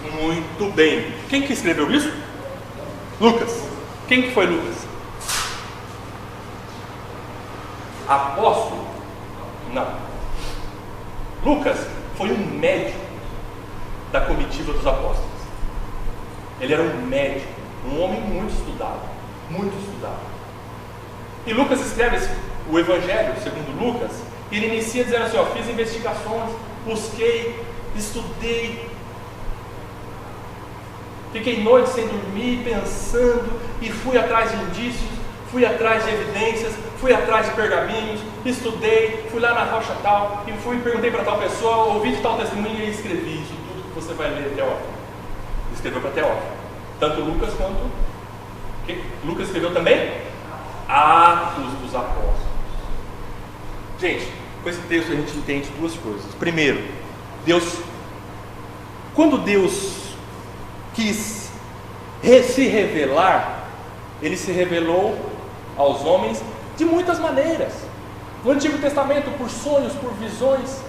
instruído. Muito bem. Quem que escreveu isso? Lucas. Quem que foi Lucas? Apóstolo? Não. Lucas foi um médico da comitiva dos apóstolos. Ele era um médico, um homem muito estudado, muito estudado. E Lucas escreve o Evangelho segundo Lucas, e ele inicia dizendo assim: ó, fiz investigações, busquei, estudei, fiquei noites sem dormir, pensando, e fui atrás de indícios, fui atrás de evidências, fui atrás de pergaminhos, estudei, fui lá na rocha tal, e perguntei para tal pessoa, ouvi de tal testemunho e escrevi isso tudo que você vai ler, Teófilo. Escreveu para Teófilo. Tanto Lucas quanto... Lucas escreveu também Atos dos Apóstolos. Gente, com esse texto a gente entende duas coisas. Primeiro, quando Deus quis se revelar, Ele se revelou aos homens de muitas maneiras. No Antigo Testamento, por sonhos, por visões,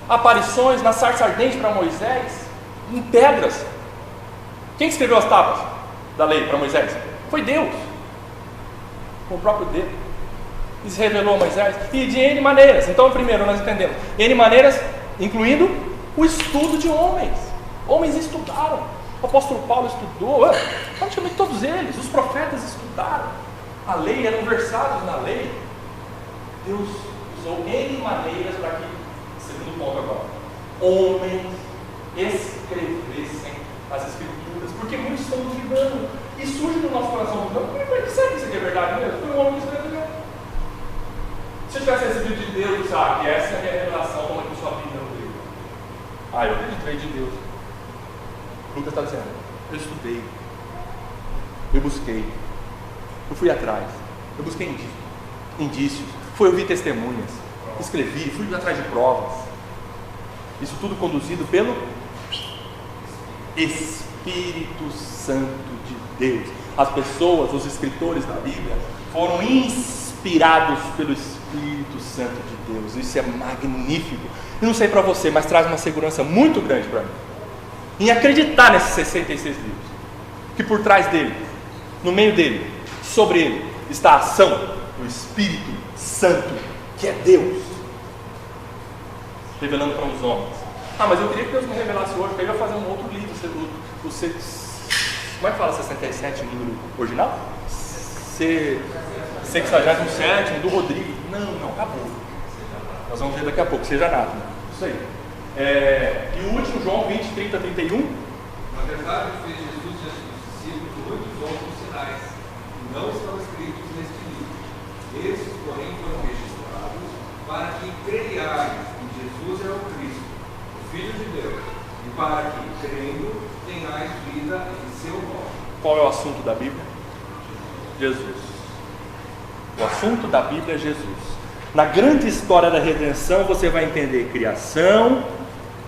aparições na sarça ardente para Moisés, em pedras. Quem escreveu as tábuas da lei para Moisés? Foi Deus, com o próprio Deus. E se revelou a Moisés, e de N maneiras. Então, primeiro, nós entendemos N maneiras, incluindo o estudo de homens. Homens estudaram. O apóstolo Paulo estudou, praticamente todos eles. Os profetas estudaram a lei, eram versados na lei. Deus usou N maneiras para que, segundo ponto agora, homens escrevessem as escrituras, porque muitos estão duvidando, e surge no nosso coração: não, será que isso aqui é verdade mesmo? Foi um homem que escreveu. Se eu tivesse recebido de Deus, que essa é a minha revelação, como é que sua vida não veio? Eu acreditei de Deus. Lucas está dizendo: eu estudei, eu busquei, eu fui atrás, eu busquei indícios, fui ouvir testemunhas, escrevi, fui atrás de provas. Isso tudo conduzido pelo Espírito Santo de Deus. As pessoas, os escritores da Bíblia, foram inspirados pelo Espírito Santo de Deus. Isso é magnífico. Eu não sei para você, mas traz uma segurança muito grande para mim, em acreditar nesses 66 livros, que por trás dele, no meio dele, sobre ele, está a ação do Espírito Santo, que é Deus, revelando para os homens. Mas eu queria que Deus me revelasse hoje, porque eu ia fazer um outro livro, como é que fala 67 no número original? 67 do Rodrigo. Não, acabou. Nós vamos ver daqui a pouco, seja nada. Isso aí. E o último, João 20, 30, 31. Na verdade, fez Jesus e seus discípulos muitos outros sinais, que não estão escritos neste livro. Esses, porém, foram registrados para que creiais que Jesus é o Cristo, o Filho de Deus, e para que, crendo, tenhais vida em seu nome. Qual é o assunto da Bíblia? Jesus. O assunto da Bíblia é Jesus. Na grande história da redenção, você vai entender criação,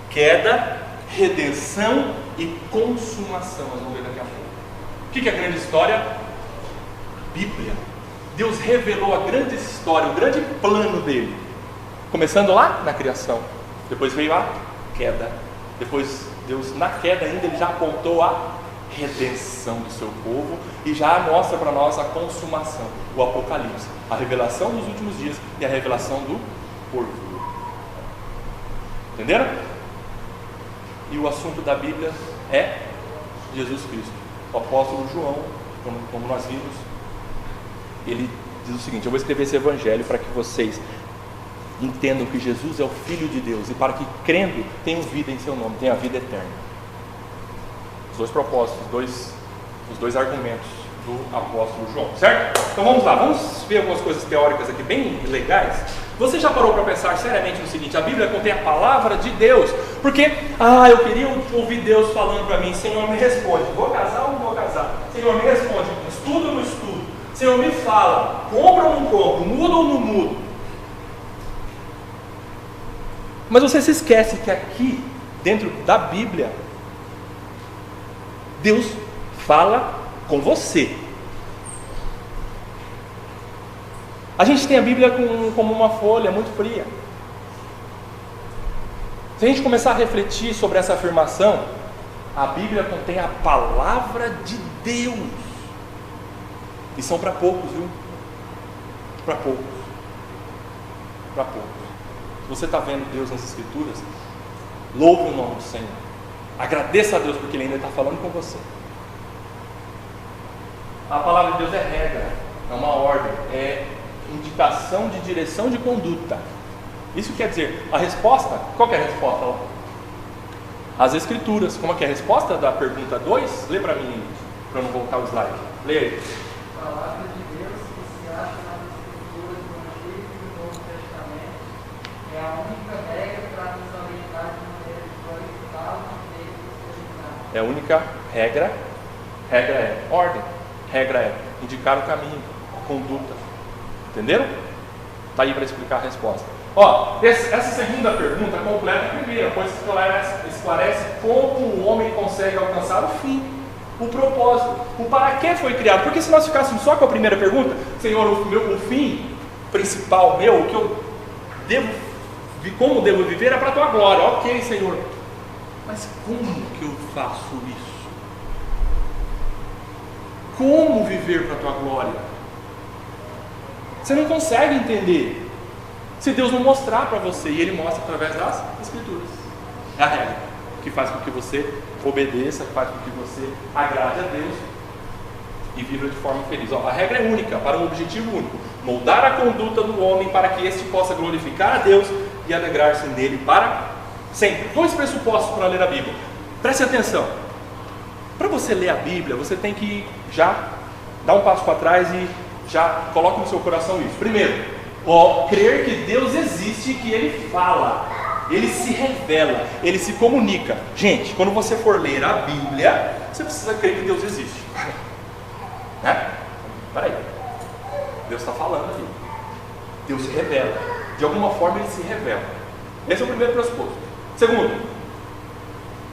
queda, redenção e consumação. Nós vamos ver daqui a pouco. O que é a grande história? Bíblia. Deus revelou a grande história, o grande plano dele, começando lá na criação. Depois veio a queda. Depois Deus, na queda ainda, ele já apontou a redenção do seu povo e já mostra para nós a consumação, o Apocalipse, a revelação dos últimos dias e a revelação do porvir. Entenderam? E o assunto da Bíblia é Jesus Cristo. O apóstolo João, como nós vimos, ele diz o seguinte: eu vou escrever esse evangelho para que vocês entendam que Jesus é o Filho de Deus e para que, crendo, tenham vida em seu nome, tenham a vida eterna. Os dois propósitos, os dois argumentos do apóstolo João, certo? Então vamos lá, vamos ver algumas coisas teóricas aqui bem legais. Você já parou para pensar seriamente no seguinte: a Bíblia contém a palavra de Deus, porque, eu queria ouvir Deus falando para mim: Senhor, me responde, vou casar ou não vou casar? Senhor, me responde, estudo ou não estudo? Senhor, me fala, compro ou não compro, mudo ou não mudo? Mas você se esquece que aqui, dentro da Bíblia, Deus fala com você. A gente tem a Bíblia como uma folha muito fria. Se a gente começar a refletir sobre essa afirmação, a Bíblia contém a palavra de Deus. E são para poucos, viu? Para poucos. Para poucos. Se você está vendo Deus nas Escrituras, louve o nome do Senhor. Agradeça a Deus porque Ele ainda está falando com você. A palavra de Deus é regra, é uma ordem, é indicação de direção de conduta. Isso quer dizer, a resposta, qual que é a resposta lá? As Escrituras. Como é que é a resposta da pergunta 2? Lê para mim, para eu não voltar o slide. Lê aí. A palavra de Deus que se acha nas Escrituras do Antigo e do Novo Testamento é a única regra para nos orientar de maneira de glorificá-lo e dele nos terminar. É a única regra. Regra é ordem. Regra é indicar o caminho, a conduta. Entenderam? Está aí para explicar a resposta. Ó, essa segunda pergunta completa a primeira, pois esclarece como o homem consegue alcançar o fim, o propósito, o para que foi criado. Porque se nós ficássemos só com a primeira pergunta, Senhor, o fim principal meu, o que eu devo, como devo viver é para a tua glória. Ok, Senhor, mas como que eu faço isso? Como viver para a tua glória? Você não consegue entender se Deus não mostrar para você, e Ele mostra através das Escrituras. É a regra que faz com que você obedeça, que faz com que você agrade a Deus e viva de forma feliz. Ó, a regra é única, para um objetivo único: moldar a conduta do homem para que este possa glorificar a Deus e alegrar-se nele para sempre. 2 pressupostos para ler a Bíblia. Preste atenção. Para você ler a Bíblia, você tem que já dar um passo para trás e já coloque no seu coração isso. Primeiro, crer que Deus existe e que Ele fala, Ele se revela, Ele se comunica. Gente, quando você for ler a Bíblia, você precisa crer que Deus existe, né? Peraí, Deus está falando ali, Deus se revela, de alguma forma Ele se revela. Esse é o primeiro pressuposto. Segundo,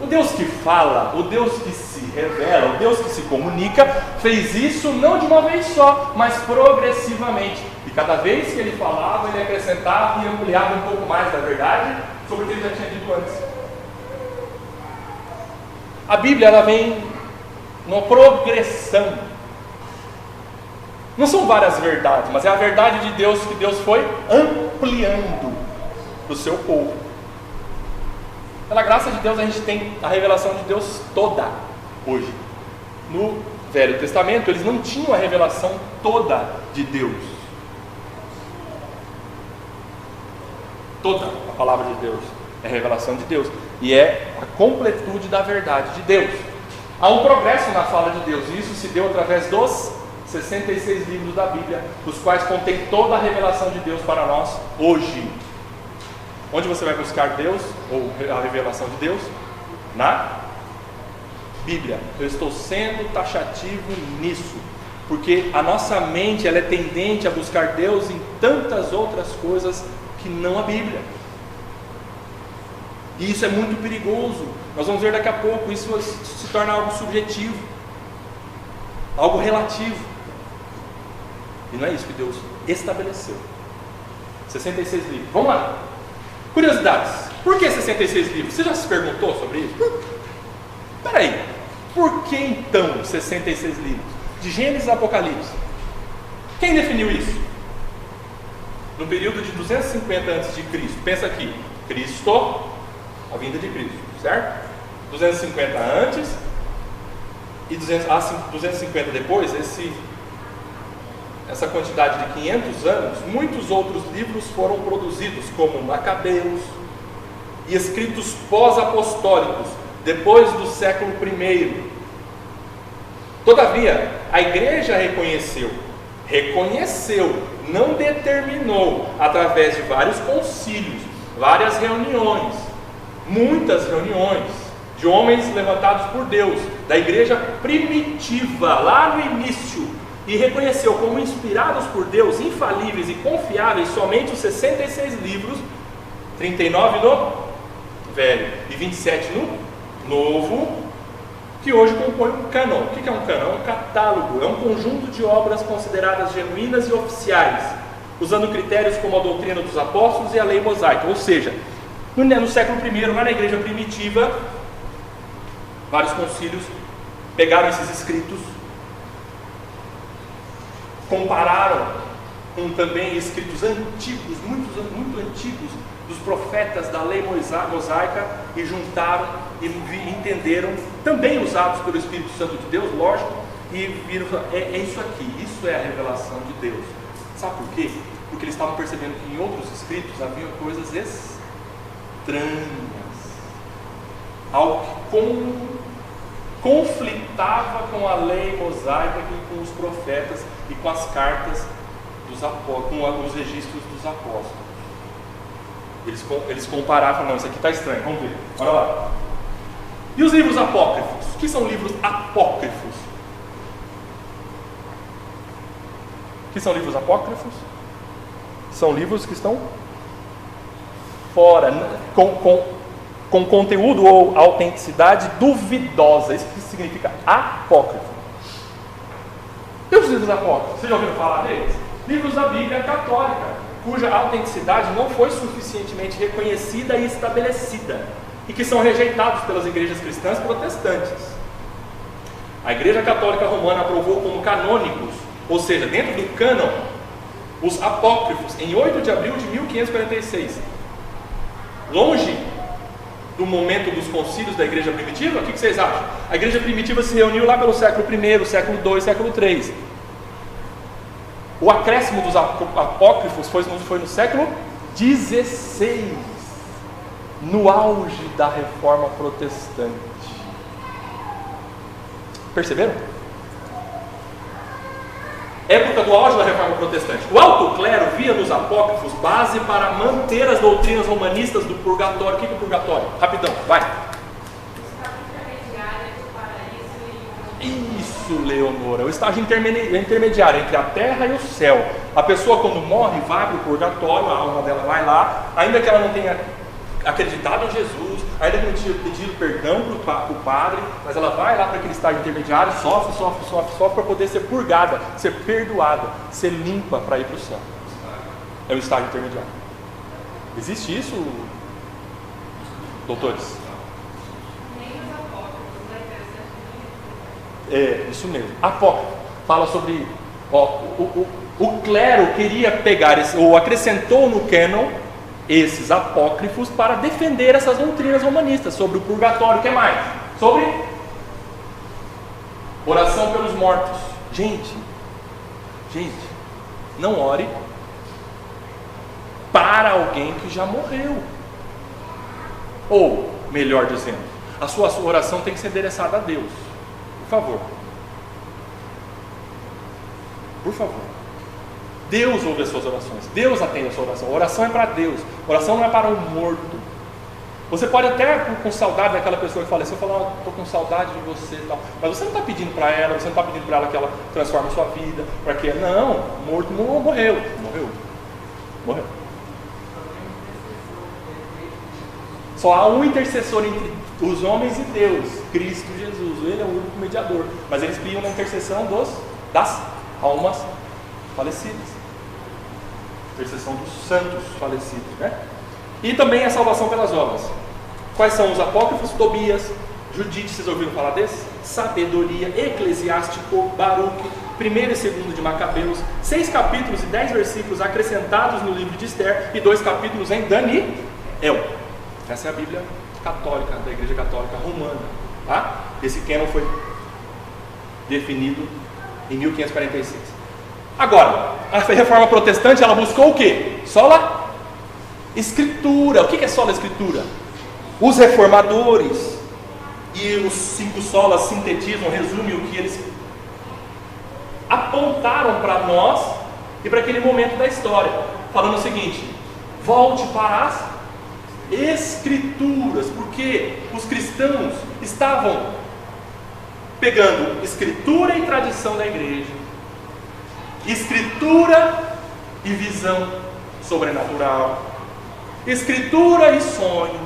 o Deus que fala, o Deus que se revela, o Deus que se comunica, fez isso não de uma vez só, mas progressivamente. E cada vez que Ele falava, Ele acrescentava e ampliava um pouco mais da verdade sobre o que Ele já tinha dito antes. A Bíblia, ela vem numa progressão. Não são várias verdades, mas é a verdade de Deus que Deus foi ampliando para o seu povo. Pela graça de Deus, a gente tem a revelação de Deus toda hoje. No Velho Testamento, eles não tinham a revelação toda de Deus. Toda a palavra de Deus é a revelação de Deus e é a completude da verdade de Deus. Há um progresso na fala de Deus, e isso se deu através dos 66 livros da Bíblia, os quais contêm toda a revelação de Deus para nós hoje. Onde você vai buscar Deus, ou a revelação de Deus? Na Bíblia. Eu estou sendo taxativo nisso, porque a nossa mente ela é tendente a buscar Deus em tantas outras coisas que não a Bíblia. E isso é muito perigoso. Nós vamos ver daqui a pouco, isso se torna algo subjetivo, algo relativo. E não é isso que Deus estabeleceu. 66 livros. Vamos lá. Curiosidades. Por que 66 livros? Você já se perguntou sobre isso? Espera aí. Por que então 66 livros? De Gênesis a Apocalipse. Quem definiu isso? No período de 250 a.C. Pensa aqui. Cristo, a vinda de Cristo, certo? 250 antes e 250 depois, essa quantidade de 500 anos, muitos outros livros foram produzidos, como Macabeus, e escritos pós-apostólicos, depois do século I. Todavia, a igreja reconheceu, não determinou, através de vários concílios, várias reuniões, muitas reuniões, de homens levantados por Deus, da igreja primitiva, lá no início, e reconheceu como inspirados por Deus, infalíveis e confiáveis, somente os 66 livros 39 no Velho e 27 no Novo, que hoje compõe um cânon. O que é um cânon? É um catálogo, é um conjunto de obras consideradas genuínas e oficiais, usando critérios como a doutrina dos apóstolos e a lei mosaica. Ou seja, no século I, lá na igreja primitiva, vários concílios pegaram esses escritos, compararam com também escritos antigos, muito antigos, dos profetas da lei mosaica, e juntaram e entenderam, também usados pelo Espírito Santo de Deus, lógico, e viram, é isso aqui, isso é a revelação de Deus. Sabe por quê? Porque eles estavam percebendo que em outros escritos havia coisas estranhas, algo que conflitava com a lei mosaica e com os profetas e com as cartas dos apóstolos, com os registros dos apóstolos. Eles comparavam, não, isso aqui está estranho, vamos ver, olha lá. E os livros apócrifos? O que são livros apócrifos? O que são livros apócrifos? São livros que estão fora, com conteúdo ou autenticidade duvidosa. Isso que significa apócrifo. E os livros apócrifos? Vocês já ouviram falar deles? Livros da Bíblia católica, cuja autenticidade não foi suficientemente reconhecida e estabelecida, e que são rejeitados pelas igrejas cristãs protestantes. A Igreja Católica Romana aprovou como canônicos, ou seja, dentro do cânon, os apócrifos, em 8 de abril de 1546. Longe do momento dos concílios da igreja primitiva, o que vocês acham? A igreja primitiva se reuniu lá pelo século I, século II, século III. O acréscimo dos apócrifos foi no século XVI, no auge da reforma protestante. Perceberam? Época do auge da reforma protestante. O alto clero via nos apócrifos base para manter as doutrinas romanistas do purgatório. O que é o purgatório? Rapidão, vai. Isso, Leonora, o estágio intermediário entre a terra e o céu. A pessoa, quando morre, vai para o purgatório, a alma dela vai lá, ainda que ela não tenha acreditado em Jesus, ainda que não tinha pedido perdão para o padre, mas ela vai lá para aquele estágio intermediário, sofre para poder ser purgada, ser perdoada, ser limpa para ir para o céu. É o estágio intermediário. Existe isso, doutores? É, isso mesmo. Apócrifo fala sobre, o clero queria pegar, ou acrescentou no cânon esses apócrifos para defender essas doutrinas romanistas sobre o purgatório. O que mais? Sobre oração pelos mortos. Gente, não ore para alguém que já morreu. Ou, melhor dizendo, a sua oração tem que ser endereçada a Deus. Por favor. Por favor. Deus ouve as suas orações. Deus atende a sua oração. A oração é para Deus. A oração não é para um morto. Você pode até, com saudade daquela pessoa que faleceu, falar, estou com saudade de você e tal. Mas você não está pedindo para ela, você não está pedindo para ela que ela transforme a sua vida. Para que não, morto morreu. Só há um intercessor entre os homens e Deus, Cristo Jesus. Ele é o único mediador. Mas eles criam na intercessão das almas falecidas. Intercessão dos santos falecidos, né? E também a salvação pelas obras. Quais são os apócrifos? Tobias, Judite, vocês ouviram falar desse? Sabedoria, Eclesiástico, Baruque, 1º e 2º de Macabeus, 6 capítulos e 10 versículos acrescentados no livro de Esther e 2 capítulos em Daniel. Essa é a Bíblia católica, da Igreja Católica Romana, tá? Esse cânon foi definido em 1546. Agora, a reforma protestante, ela buscou o quê? Sola Escritura. O que é sola Escritura? Os reformadores e os 5 solas sintetizam, resumem o que eles apontaram para nós e para aquele momento da história, falando o seguinte: volte para as Escrituras, porque os cristãos estavam pegando Escritura e tradição da igreja, Escritura e visão sobrenatural, Escritura e sonho.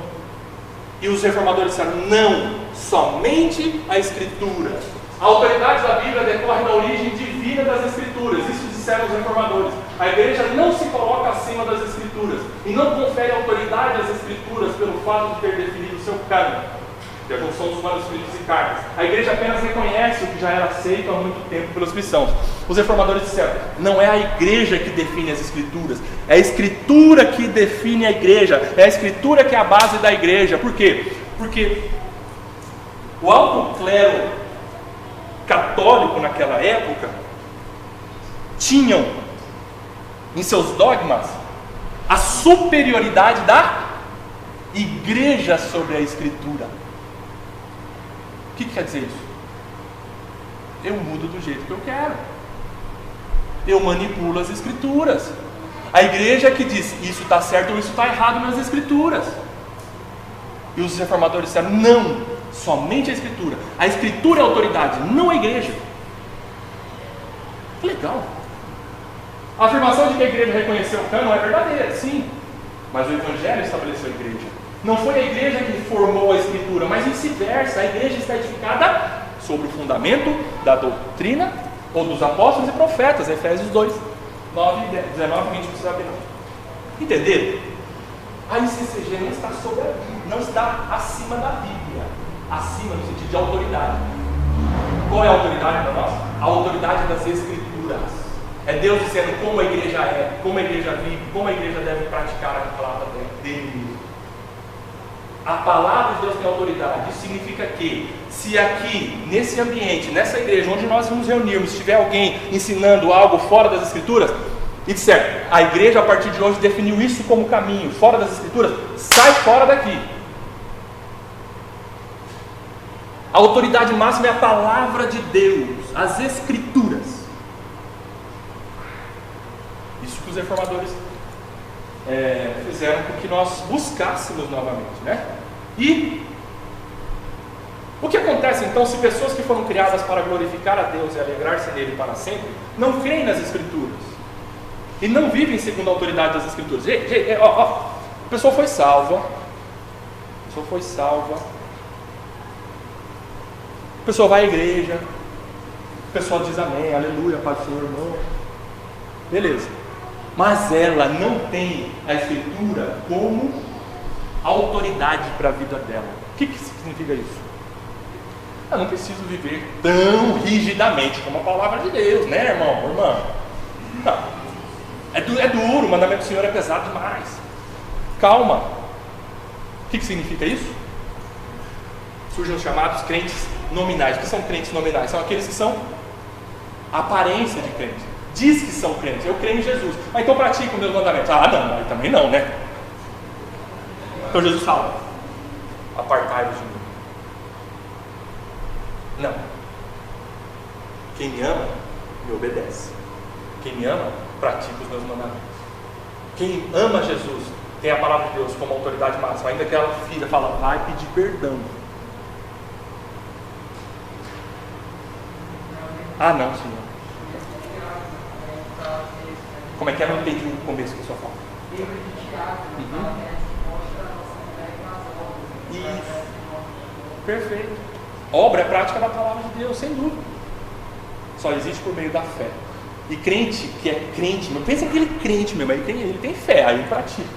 E os reformadores disseram: não, somente a Escritura. A autoridade da Bíblia decorre da origem divina das Escrituras. Isso disseram os reformadores. A igreja não se coloca acima das Escrituras e não confere autoridade às Escrituras pelo fato de ter definido o seu cânone, que é a junção dos manuscritos e cartas. A igreja apenas reconhece o que já era aceito há muito tempo pelos cristãos. Os reformadores disseram: não é a igreja que define as Escrituras, é a Escritura que define a igreja, é a Escritura que é a base da igreja. Por quê? Porque o alto clero católico naquela época tinham em seus dogmas a superioridade da igreja sobre a Escritura. O que quer dizer isso? Eu mudo do jeito que eu quero, eu manipulo as Escrituras. A igreja que diz isso está certo ou isso está errado nas Escrituras. E os reformadores disseram: não, somente a Escritura. A Escritura é a autoridade, não a igreja. Que legal. A afirmação de que a igreja reconheceu o cânon é verdadeira, sim, mas o Evangelho estabeleceu a igreja. Não foi a igreja que formou a Escritura, mas vice-versa. A igreja está edificada sobre o fundamento da doutrina ou dos apóstolos e profetas. Efésios 2, 9, 19 e 20, precisa abrir. Entenderam? A ICCG não está sobre a Bíblia, não está acima da Bíblia, acima no sentido de autoridade. Qual é a autoridade para nós? A autoridade das Escrituras. É Deus dizendo como a igreja é, como a igreja vive, como a igreja deve praticar a palavra dele. A palavra de Deus tem autoridade. Isso significa que, se aqui, nesse ambiente, nessa igreja, onde nós nos reunirmos, estiver alguém ensinando algo fora das Escrituras, e disser: a igreja a partir de hoje definiu isso como caminho, fora das Escrituras, sai fora daqui. A autoridade máxima é a palavra de Deus, as Escrituras. Isso que os reformadores fizeram com que nós buscássemos novamente, né? E o que acontece então se pessoas que foram criadas para glorificar a Deus e alegrar-se nele para sempre não creem nas Escrituras e não vivem segundo a autoridade das Escrituras? A pessoa foi salva, a pessoa vai à igreja, a pessoa diz amém, aleluia, paz do Senhor, irmão, beleza. Mas ela não tem a Escritura como autoridade para a vida dela. O que significa isso? Eu não preciso viver tão rigidamente como a palavra de Deus, né, irmão, irmã? Não. É duro, o mandamento do Senhor é pesado demais. Calma. O que significa isso? Surgem os chamados crentes nominais. O que são crentes nominais? São aqueles que são aparência de crente. Diz que são crentes, eu creio em Jesus, mas então pratica os meus mandamentos. Ah, não, aí também não, né? Então Jesus fala: apartai-vos de mim. Não. Quem me ama, me obedece. Quem me ama, pratica os meus mandamentos. Quem ama Jesus tem a palavra de Deus como autoridade máxima, ainda que ela filha fala: vai pedir perdão. Ah, não, Senhor. Como é que é? Eu não entendi o começo da sua fala. Isso. Perfeito. Obra é prática da palavra de Deus, sem dúvida. Só existe por meio da fé. E crente que é crente, não pensa aquele crente mesmo, ele tem fé, aí ele pratica.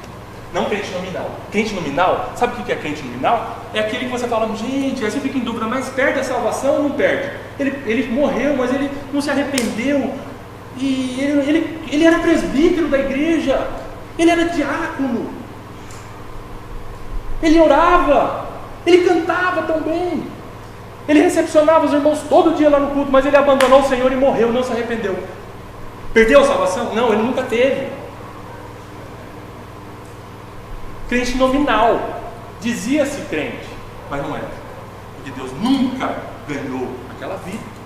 Não crente nominal. Crente nominal, sabe o que é crente nominal? É aquele que você fala: gente, aí você fica em dúvida, mas perde a salvação ou não perde? Ele morreu, mas ele não se arrependeu. E ele era presbítero da igreja, ele era diácono, ele orava, ele cantava também, ele recepcionava os irmãos todo dia lá no culto, mas ele abandonou o Senhor e morreu, não se arrependeu. Perdeu a salvação? Não, ele nunca teve. Crente nominal, dizia-se crente, mas não era, porque Deus nunca ganhou aquela vida.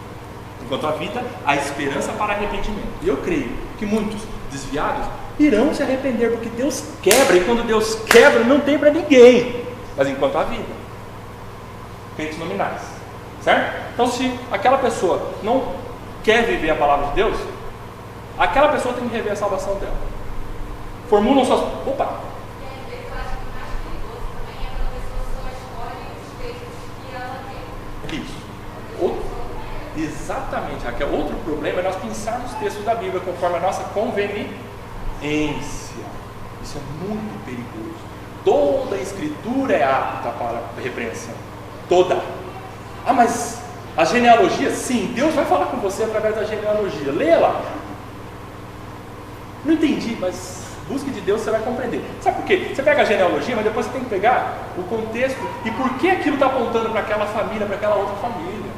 Enquanto a vida, há esperança para arrependimento. E eu creio que muitos desviados irão se arrepender, porque Deus quebra, e quando Deus quebra, não tem para ninguém. Mas enquanto há vida, crentes nominais, certo? Então, se aquela pessoa não quer viver a palavra de Deus, aquela pessoa tem que rever a salvação dela. Formulam suas... Opa! Exatamente, Raquel. Outro problema é nós pensarmos os textos da Bíblia conforme a nossa conveniência. Isso é muito perigoso. Toda a escritura é apta para repreensão. Toda. Ah, mas a genealogia? Sim, Deus vai falar com você através da genealogia. Leia lá. Não entendi, mas busque de Deus, você vai compreender. Sabe por quê? Você pega a genealogia, mas depois você tem que pegar o contexto e por que aquilo está apontando para aquela família, para aquela outra família.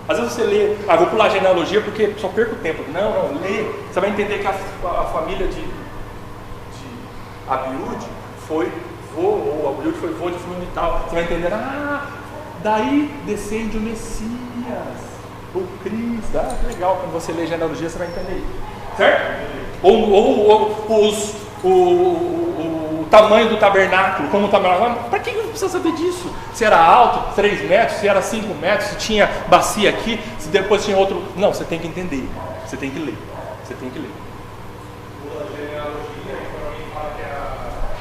Às vezes você lê, vou pular a genealogia porque só perco tempo. Não, lê. Você vai entender que a família de Abiúde foi vô, ou Abiúde foi vô de fulano e tal. Você vai entender, daí descende o Messias, o Cristo. Que legal, quando você lê a genealogia você vai entender isso. Certo? O tamanho do tabernáculo, como o tabernáculo. Para que precisa saber disso? Se era alto, 3 metros, se era 5 metros, se tinha bacia aqui, se depois tinha outro. Não, você tem que entender. Você tem que ler. Você tem que ler. A genealogia, quando alguém fala que a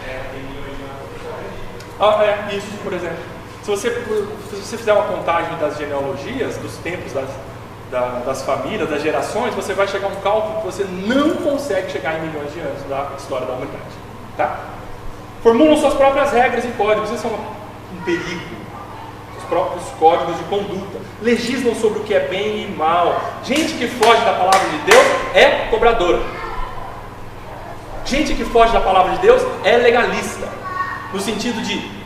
terra tem milhões de anos, Isso, por exemplo. Se você fizer uma contagem das genealogias, dos tempos das famílias, das gerações, você vai chegar a um cálculo que você não consegue chegar em milhões de anos da história da humanidade. Tá? Formulam suas próprias regras e códigos, isso é um perigo. Os próprios códigos de conduta. Legislam sobre o que é bem e mal. Gente que foge da palavra de Deus é cobradora. Gente que foge da palavra de Deus é legalista. No sentido de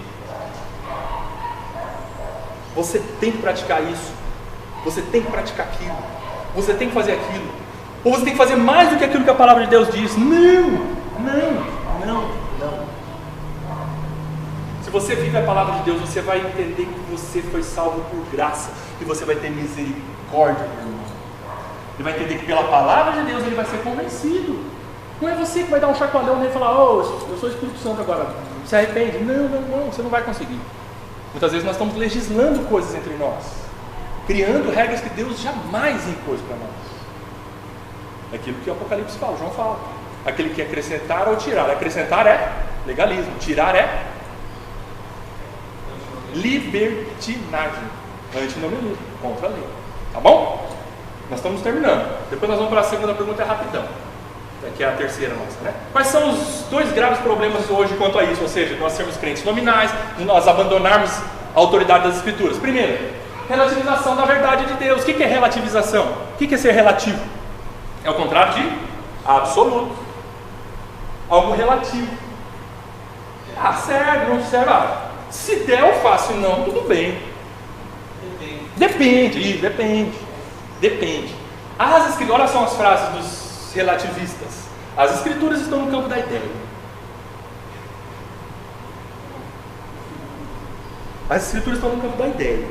você tem que praticar isso, você tem que praticar aquilo, você tem que fazer aquilo, ou você tem que fazer mais do que aquilo que a palavra de Deus diz. Não. Se você vive a palavra de Deus, você vai entender que você foi salvo por graça, que você vai ter misericórdia do irmão. Ele vai entender que pela palavra de Deus ele vai ser convencido. Não é você que vai dar um chacoalhão nele e falar, eu sou o Espírito Santo agora, se arrepende. Não, você não vai conseguir. Muitas vezes nós estamos legislando coisas entre nós, criando regras que Deus jamais impôs para nós. É aquilo que o Apocalipse fala, João fala. Aquele que acrescentar ou tirar. Acrescentar é legalismo, tirar é libertinagem, antinomianismo, contra a lei. Tá bom? Nós estamos terminando. Depois nós vamos para a segunda pergunta, é rapidão. Que é a terceira nossa, né? Quais são os 2 graves problemas hoje quanto a isso? Ou seja, nós sermos crentes nominais, de nós abandonarmos a autoridade das Escrituras. Primeiro, relativização da verdade de Deus. O que é relativização? O que é ser relativo? É o contrário de absoluto. Algo relativo. Serve, não serve. Se der eu faço, se não, tudo bem. Depende. Olha só as frases dos relativistas. As escrituras estão no campo da ideia. As escrituras estão no campo da ideia.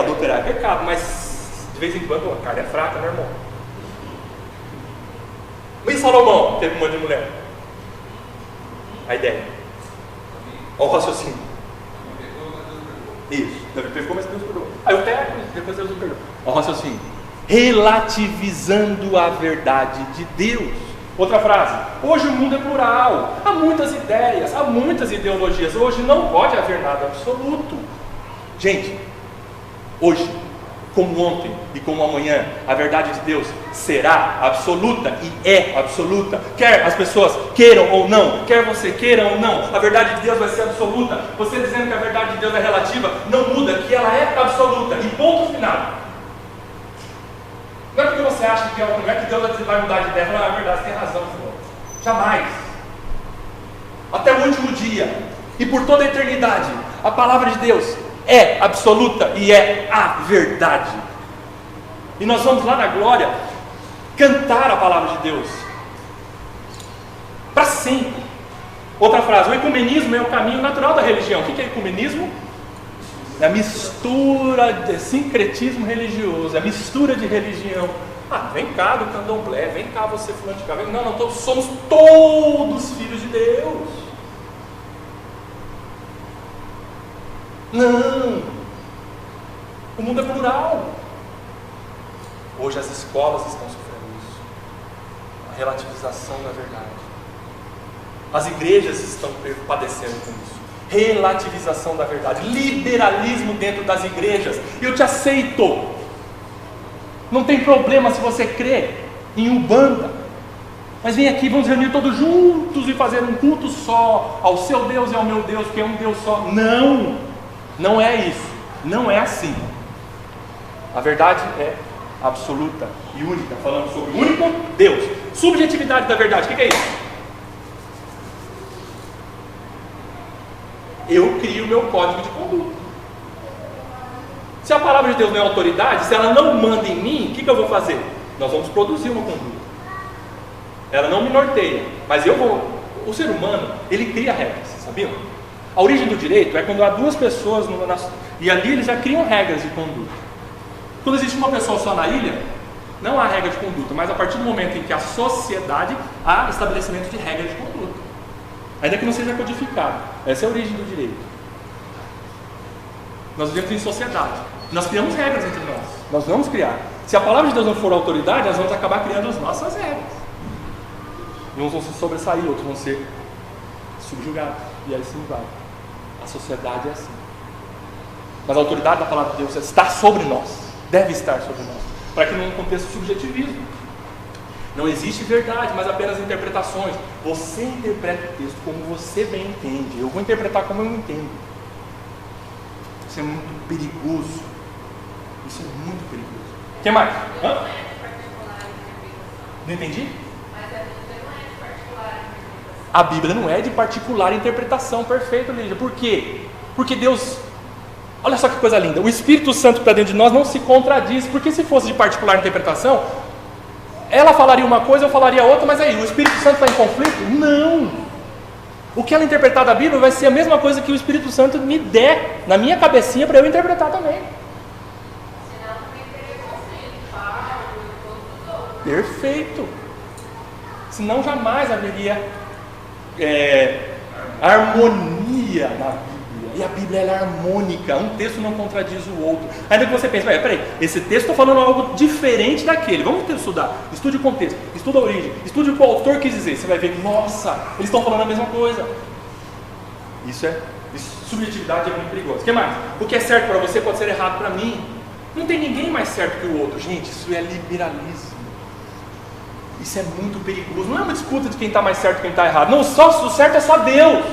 Adulterar é pecado, mas de vez em quando a carne é fraca, né, irmão? Mas Salomão teve uma de mulher. A ideia. Olha o raciocínio. Isso. Davi pecou, mas Deus perdoou. Eu peco, depois Deus me perdoa. Olha o raciocínio. Relativizando a verdade de Deus. Outra frase. Hoje o mundo é plural. Há muitas ideias, há muitas ideologias. Hoje não pode haver nada absoluto. Gente, hoje, como ontem e como amanhã, a verdade de Deus será absoluta e é absoluta. Quer as pessoas queiram ou não, quer você queira ou não, a verdade de Deus vai ser absoluta. Você dizendo que a verdade de Deus é relativa, não muda, que ela é absoluta. E ponto final. Não é porque você acha que não é que Deus vai mudar de ideia. Não, é verdade, você tem razão, Senhor. Jamais. Até o último dia e por toda a eternidade, a palavra de Deus é absoluta e é a verdade. E nós vamos lá na glória cantar a palavra de Deus para sempre. Outra frase. O ecumenismo é o caminho natural da religião. O que é ecumenismo? É a mistura de sincretismo religioso, é a mistura de religião. Vem cá do candomblé, vem cá você fulano de cá. Não, somos todos filhos de Deus. Não. O mundo é plural. Hoje as escolas estão sofrendo isso. A relativização da verdade. As igrejas estão padecendo com isso. relativização da verdade, liberalismo dentro das igrejas. Eu te aceito. Não tem problema se você crê em Umbanda, mas vem aqui, vamos reunir todos juntos e fazer um culto só ao seu Deus e ao meu Deus, que é um Deus só. Não, não é isso, não é assim. A verdade é absoluta e única. Falamos sobre o único Deus. Subjetividade da verdade, o que é isso? Eu crio o meu código de conduta. Se a palavra de Deus não é autoridade, se ela não manda em mim, o que eu vou fazer? Nós vamos produzir uma conduta. Ela não me norteia, mas eu vou. O ser humano, ele cria regras, sabiam? A origem do direito é quando há duas pessoas e ali eles já criam regras de conduta. Quando existe uma pessoa só na ilha, não há regra de conduta, mas a partir do momento em que a sociedade, há estabelecimento de regras de conduta, ainda que não seja codificado. Essa é a origem do direito. Nós vivemos em sociedade, nós criamos regras entre nós vamos criar. Se a palavra de Deus não for autoridade, nós vamos acabar criando as nossas regras. Uns vão se sobressair, outros vão ser subjugados, e assim vai. A sociedade é assim. Mas a autoridade da palavra de Deus está sobre nós, deve estar sobre nós, para que não aconteça subjetivismo. Não existe verdade, mas apenas interpretações. Você interpreta o texto como você bem entende. Eu vou interpretar como eu entendo. Isso é muito perigoso. Isso é muito perigoso. O que mais? Hã? Não entendi? A Bíblia não é de particular interpretação. Perfeito, Lígia. Por quê? Porque Deus... Olha só que coisa linda. O Espírito Santo que está dentro de nós não se contradiz. Porque se fosse de particular interpretação, ela falaria uma coisa, eu falaria outra, mas aí, o Espírito Santo está em conflito? Não! O que ela interpretar da Bíblia vai ser a mesma coisa que o Espírito Santo me der na minha cabecinha para eu interpretar também. Perfeito! Senão jamais haveria harmonia na Bíblia. E a Bíblia ela é harmônica, um texto não contradiz o outro. Ainda que você pense, peraí, esse texto está falando algo diferente daquele. Vamos estudar, estude o contexto, estude a origem, estude o que o autor quis dizer. Você vai ver que, nossa, eles estão falando a mesma coisa. Subjetividade é muito perigoso. O que mais? O que é certo para você pode ser errado para mim. Não tem ninguém mais certo que o outro. Gente, isso é liberalismo. Isso é muito perigoso. Não é uma disputa de quem está mais certo e quem está errado. Não, o certo é só Deus.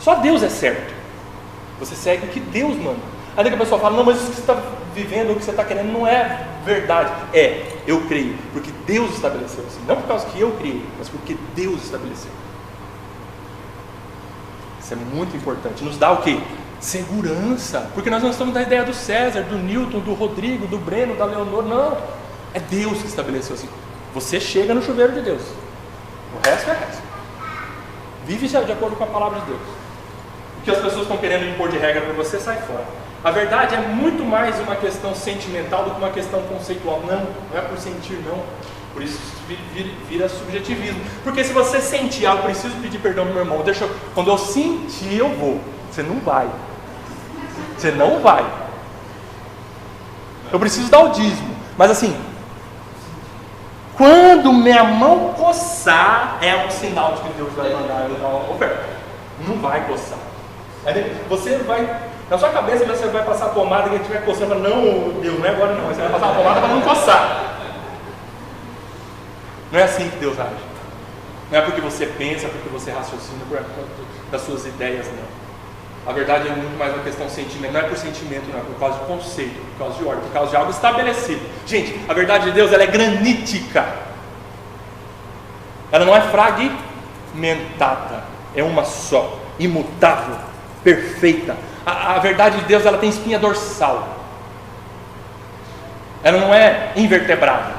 Só Deus é certo. Você segue o que Deus manda. Ainda que a pessoa fala, não, mas isso que você está vivendo, o que você está querendo não é verdade. Eu creio, porque Deus estabeleceu assim. Não por causa que eu criei, mas porque Deus estabeleceu. Isso é muito importante. Nos dá o quê? Segurança. Porque nós não estamos na ideia do César, do Newton, do Rodrigo, do Breno, da Leonor. Não. É Deus que estabeleceu assim. Você chega no chuveiro de Deus. O resto é resto. Vive de acordo com a palavra de Deus. O que as pessoas estão querendo impor de regra para você, sai fora. A verdade é muito mais uma questão sentimental do que uma questão conceitual. Não é por sentir, não. Por isso vira subjetivismo. Porque se você sentir, eu preciso pedir perdão do meu irmão, quando eu sentir, eu vou. Você não vai. Você não vai. Eu preciso dar o dízimo. Mas assim, quando minha mão coçar, é um sinal de que Deus vai mandar eu dar uma oferta. Não vai coçar. Aí você vai, na sua cabeça você vai passar a pomada e quem estiver coçando, não, Deus, não é agora não. Você vai passar a pomada para não coçar. Não é assim que Deus age. Não é porque você pensa, porque você raciocina, por conta das suas ideias, não. A verdade é muito mais uma questão sentimental. Não é por sentimento, não, é por causa de conceito, por causa de ordem, por causa de algo estabelecido. Gente, a verdade de Deus ela é granítica. Ela não é fragmentada. É uma só, imutável, perfeita. A verdade de Deus ela tem espinha dorsal. Ela não é invertebrada.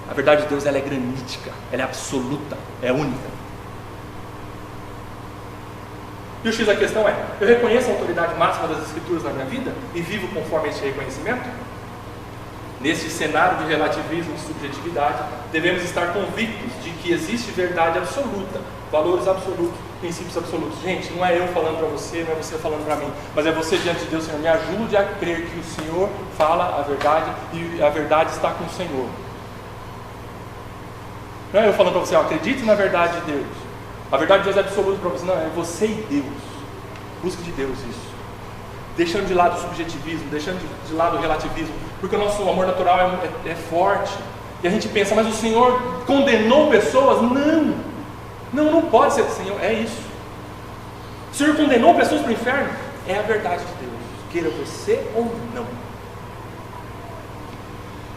A verdade de Deus ela é granítica, ela é absoluta, é única. E o X da questão é, eu reconheço a autoridade máxima das Escrituras na minha vida e vivo conforme esse reconhecimento? Nesse cenário de relativismo e subjetividade, devemos estar convictos de que existe verdade absoluta, valores absolutos, princípios absolutos. Gente, não é eu falando para você, não é você falando para mim, mas é você diante de Deus, Senhor, me ajude a crer que o Senhor fala a verdade e a verdade está com o Senhor. Não é eu falando para você, acredite na verdade de Deus. A verdade de Deus é absoluta para você. Não, é você e Deus. Busque de Deus isso. Deixando de lado o subjetivismo, deixando de lado o relativismo, porque o nosso amor natural é forte. E a gente pensa, mas o Senhor condenou pessoas? Não pode ser. Senhor, é isso. O Senhor condenou pessoas para o inferno? É a verdade de Deus, queira você ou não.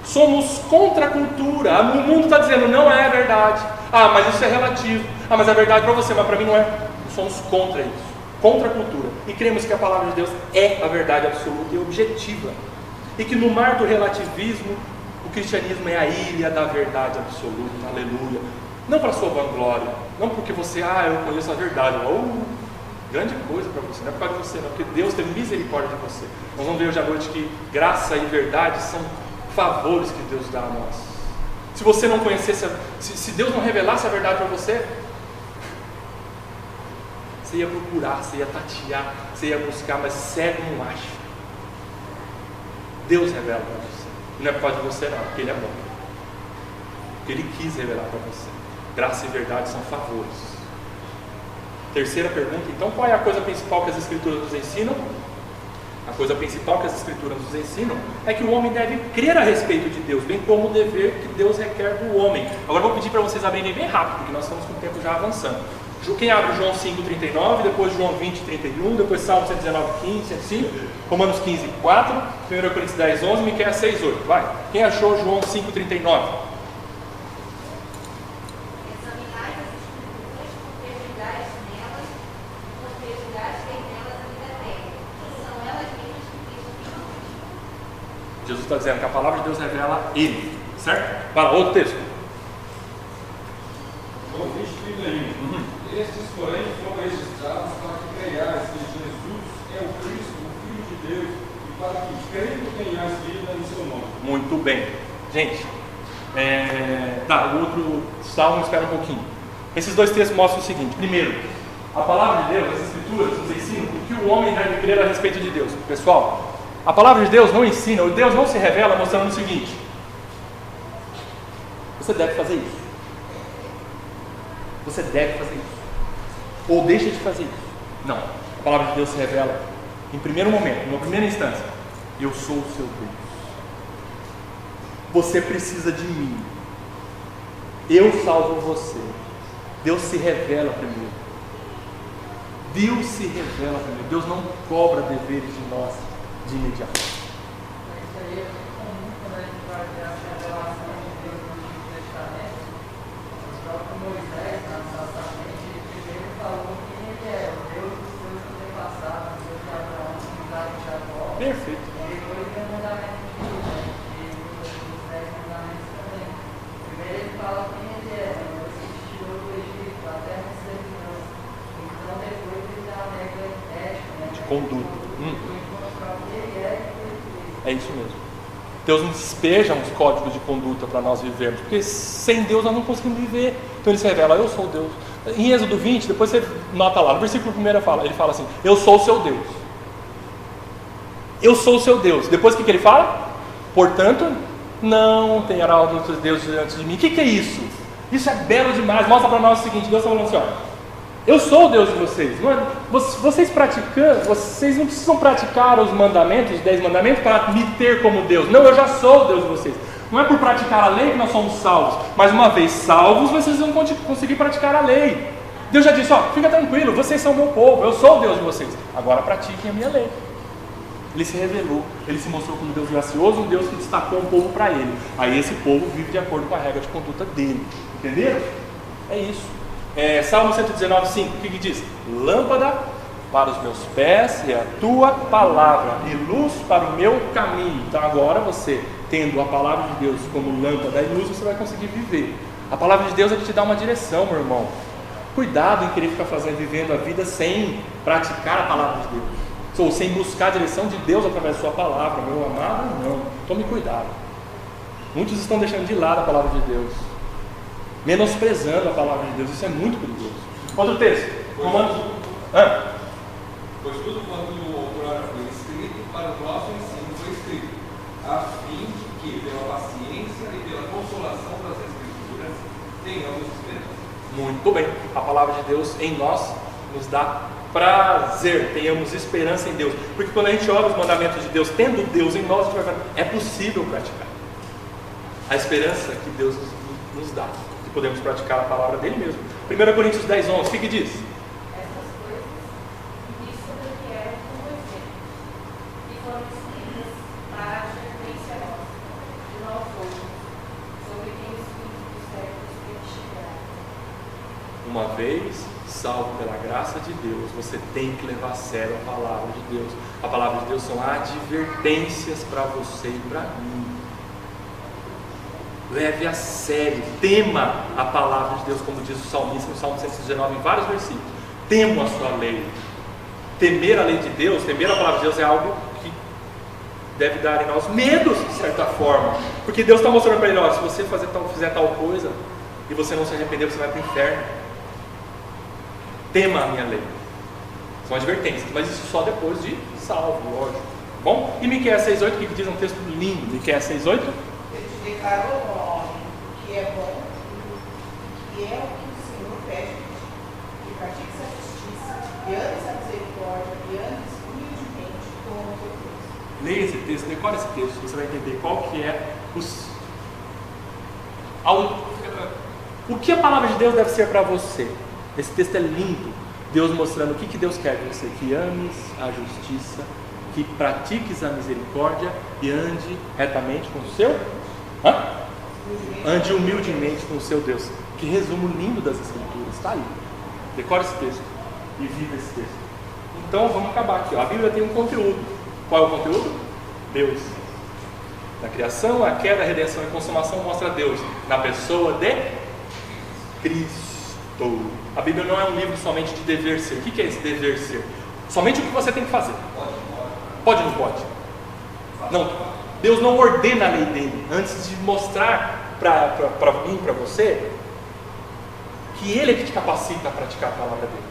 Somos contra a cultura. O mundo está dizendo, não é a verdade. Mas isso é relativo. Mas é verdade para você, mas para mim não é. Somos contra isso, contra a cultura. E cremos que a palavra de Deus é a verdade absoluta e objetiva. E que no mar do relativismo, o cristianismo é a ilha da verdade absoluta. Aleluia. Não para sua vanglória, não porque você, eu conheço a verdade. Grande coisa para você, não é por causa de você, não, porque Deus teve misericórdia de você. Nós vamos ver hoje à noite que graça e verdade são favores que Deus dá a nós. Se você não conhecesse, se Deus não revelasse a verdade para você, você ia procurar, você ia tatear, você ia buscar, mas cego não acha. Deus revela para você. Não é por causa de você, não, porque Ele é bom. Porque Ele quis revelar para você. Graça e verdade são favores. Terceira pergunta, então, qual é a coisa principal que as Escrituras nos ensinam? A coisa principal que as Escrituras nos ensinam é que o homem deve crer a respeito de Deus, bem como o dever que Deus requer do homem. Agora eu vou pedir para vocês abrirem bem rápido, porque nós estamos com o tempo já avançando. Quem abre João 5,39, depois João 20,31, depois Salmo 119,15, 105, Romanos 15,4, 1 Coríntios 10,11, Miqueias 6,8. Vai. Quem achou João 5,39? Jesus está dizendo que a palavra de Deus revela Ele, certo? Vai lá, outro texto. João 20:31. Estes, porém, foram registrados para que creiais que Jesus é o Cristo, o Filho de Deus, e para que crendo tenhais vida em seu nome. Muito bem. Gente, o outro salmo, espera um pouquinho. Esses dois textos mostram o seguinte. Primeiro, a palavra de Deus, as Escrituras nos ensinam o que o homem deve crer a respeito de Deus. Pessoal, a palavra de Deus não ensina, Deus não se revela mostrando o seguinte: você deve fazer isso, você deve fazer isso, ou deixa de fazer isso. Não, a palavra de Deus se revela em primeiro momento, numa primeira instância: eu sou o seu Deus, você precisa de mim, eu salvo você. Deus se revela primeiro, Deus se revela primeiro. Deus não cobra deveres de nós de imediato. Isso aí é comum quando a gente vai ver essa revelação de Deus no Antigo Testamento. O próprio Moisés, na Sacerdote, ele primeiro falou quem ele é, o Deus dos seus antepassados, o Deus de Abraão, de Isaac e Jacó. Perfeito. E depois tem o mandamento de Deus, que os 10 mandamentos também. Primeiro ele fala quem ele é, Deus que te tirou do Egito, a terra de servidão. Então depois ele dá a regra ética, De conduta. É isso mesmo. Deus nos despeja uns códigos de conduta para nós vivermos, porque sem Deus nós não conseguimos viver. Então Ele se revela: eu sou Deus. Em Êxodo 20, depois você nota lá, no versículo 1 ele fala assim: eu sou o seu Deus. Eu sou o seu Deus. Depois o que ele fala? Portanto, não tenha outros deuses diante de mim. O que é isso? Isso é belo demais. Mostra para nós o seguinte: Deus está falando assim, eu sou o Deus de vocês. Vocês não precisam praticar os mandamentos, os 10 mandamentos, para me ter como Deus. Não, eu já sou o Deus de vocês. Não é por praticar a lei que nós somos salvos, mas uma vez salvos, vocês vão conseguir praticar a lei. Deus já disse: fica tranquilo, vocês são meu povo, eu sou o Deus de vocês. Agora pratiquem a minha lei. Ele se revelou, ele se mostrou como Deus gracioso, um Deus que destacou um povo para ele. Aí esse povo vive de acordo com a regra de conduta dele. Entenderam? É isso. Salmo 119,5, o que diz? Lâmpada para os meus pés e a tua palavra, e luz para o meu caminho. Então agora você, tendo a palavra de Deus como lâmpada e luz, você vai conseguir viver. A palavra de Deus, ele te dá uma direção, meu irmão. Cuidado em querer ficar vivendo a vida sem praticar a palavra de Deus, ou sem buscar a direção de Deus através da sua palavra. Meu amado, não. Tome cuidado. Muitos estão deixando de lado a palavra de Deus, menosprezando a palavra de Deus. Isso é muito perigoso. Outro texto, Romanos. Pois tudo quanto outrora foi escrito, para o nosso ensino foi escrito, a fim de que, pela paciência e pela consolação das Escrituras, tenhamos esperança. Muito bem. A palavra de Deus em nós nos dá prazer, tenhamos esperança em Deus. Porque quando a gente olha os mandamentos de Deus, tendo Deus em nós, a gente vai falar, é possível praticar. A esperança que Deus nos dá, que podemos praticar a palavra dele mesmo. 1 Coríntios 10, 11, o que diz? Essas coisas diz sobre o que eram como exemplo, e foram escritas para a advertência nossa, de nós outros, sobre quem o Espírito dos séculos tem chegar. Uma vez salvo pela graça de Deus, você tem que levar a sério a palavra de Deus. A palavra de Deus são advertências para você e para mim. Leve a sério, tema a palavra de Deus, como diz o salmista no Salmo 119, em vários versículos. Temo a sua lei. Temer a lei de Deus, temer a palavra de Deus é algo que deve dar em nós medo, de certa forma. Porque Deus está mostrando para ele, olha, se você fizer tal coisa e você não se arrepender, você vai para o inferno. Tema a minha lei. São advertências, mas isso só depois de salvo, lógico. Bom? E Miqueias 6,8, que diz um texto lindo, Miqueias 6,8. Ele te declarou ao homem que é bom e que é o que o Senhor pede de ti, que pratiques a justiça, e andes a misericórdia, e andes humildemente como o teu Deus. Leia esse texto, decore esse texto, você vai entender qual que é o que a palavra de Deus deve ser para você. Esse texto é lindo, Deus mostrando o que Deus quer de você, que ames a justiça, que pratiques a misericórdia e ande retamente com o seu, ande humildemente com o seu Deus. Que resumo lindo das Escrituras, está ali. Decore esse texto e viva esse texto. Então vamos acabar aqui, ó. A Bíblia tem um conteúdo. Qual é o conteúdo? Deus. Na criação, a queda, a redenção e a consumação mostra Deus na pessoa de Cristo. A Bíblia não é um livro somente de dever ser. O que é esse dever ser? Somente o que você tem que fazer. Pode ou não pode? Não. Deus não ordena a lei dele antes de mostrar para mim, para você, que Ele é que te capacita a praticar a palavra dele.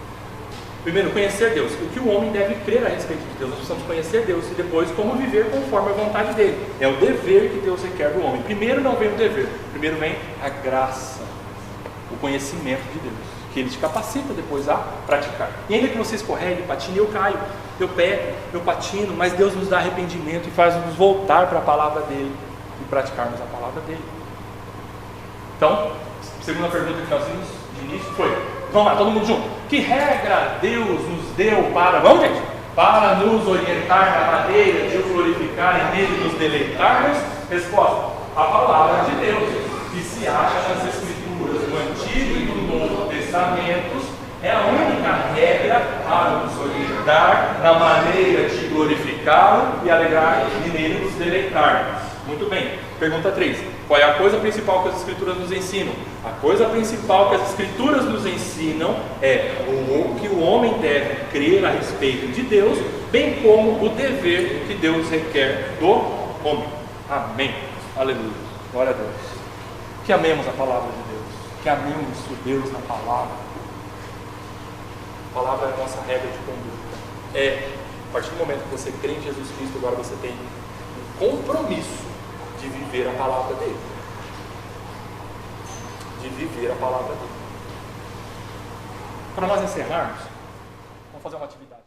Primeiro, conhecer Deus. O que o homem deve crer a respeito de Deus. Nós precisamos conhecer Deus e depois como viver conforme a vontade dele. É o dever que Deus requer do homem. Primeiro não vem o dever. Primeiro vem a graça, o conhecimento de Deus, que Ele te capacita depois a praticar. E ainda que você escorregue, patine, eu caio, eu pego, eu patino, mas Deus nos dá arrependimento e faz-nos voltar para a palavra dele e praticarmos a palavra dele. Então, a segunda pergunta que nós vimos de início foi, vamos lá, todo mundo junto, que regra Deus nos deu para, vamos gente, para nos orientar na maneira de o glorificar e nele nos deleitarmos? Resposta, a palavra de Deus, que se acha nas Escrituras, no Antigo e no Novo Testamentos, é a única regra para nos orientar na maneira de glorificá-lo e alegrar e nele nos deleitarmos. Muito bem. Pergunta 3. Qual é a coisa principal que as Escrituras nos ensinam? A coisa principal que as Escrituras nos ensinam é o que o homem deve crer a respeito de Deus, bem como o dever que Deus requer do homem. Amém. Aleluia. Glória a Deus. Que amemos a palavra de Deus. Que amemos o Deus na palavra. A palavra é a nossa regra de conduta. A partir do momento que você crê em Jesus Cristo, agora você tem um compromisso de viver a palavra dele. De viver a palavra dele. Para nós encerrarmos, vamos fazer uma atividade.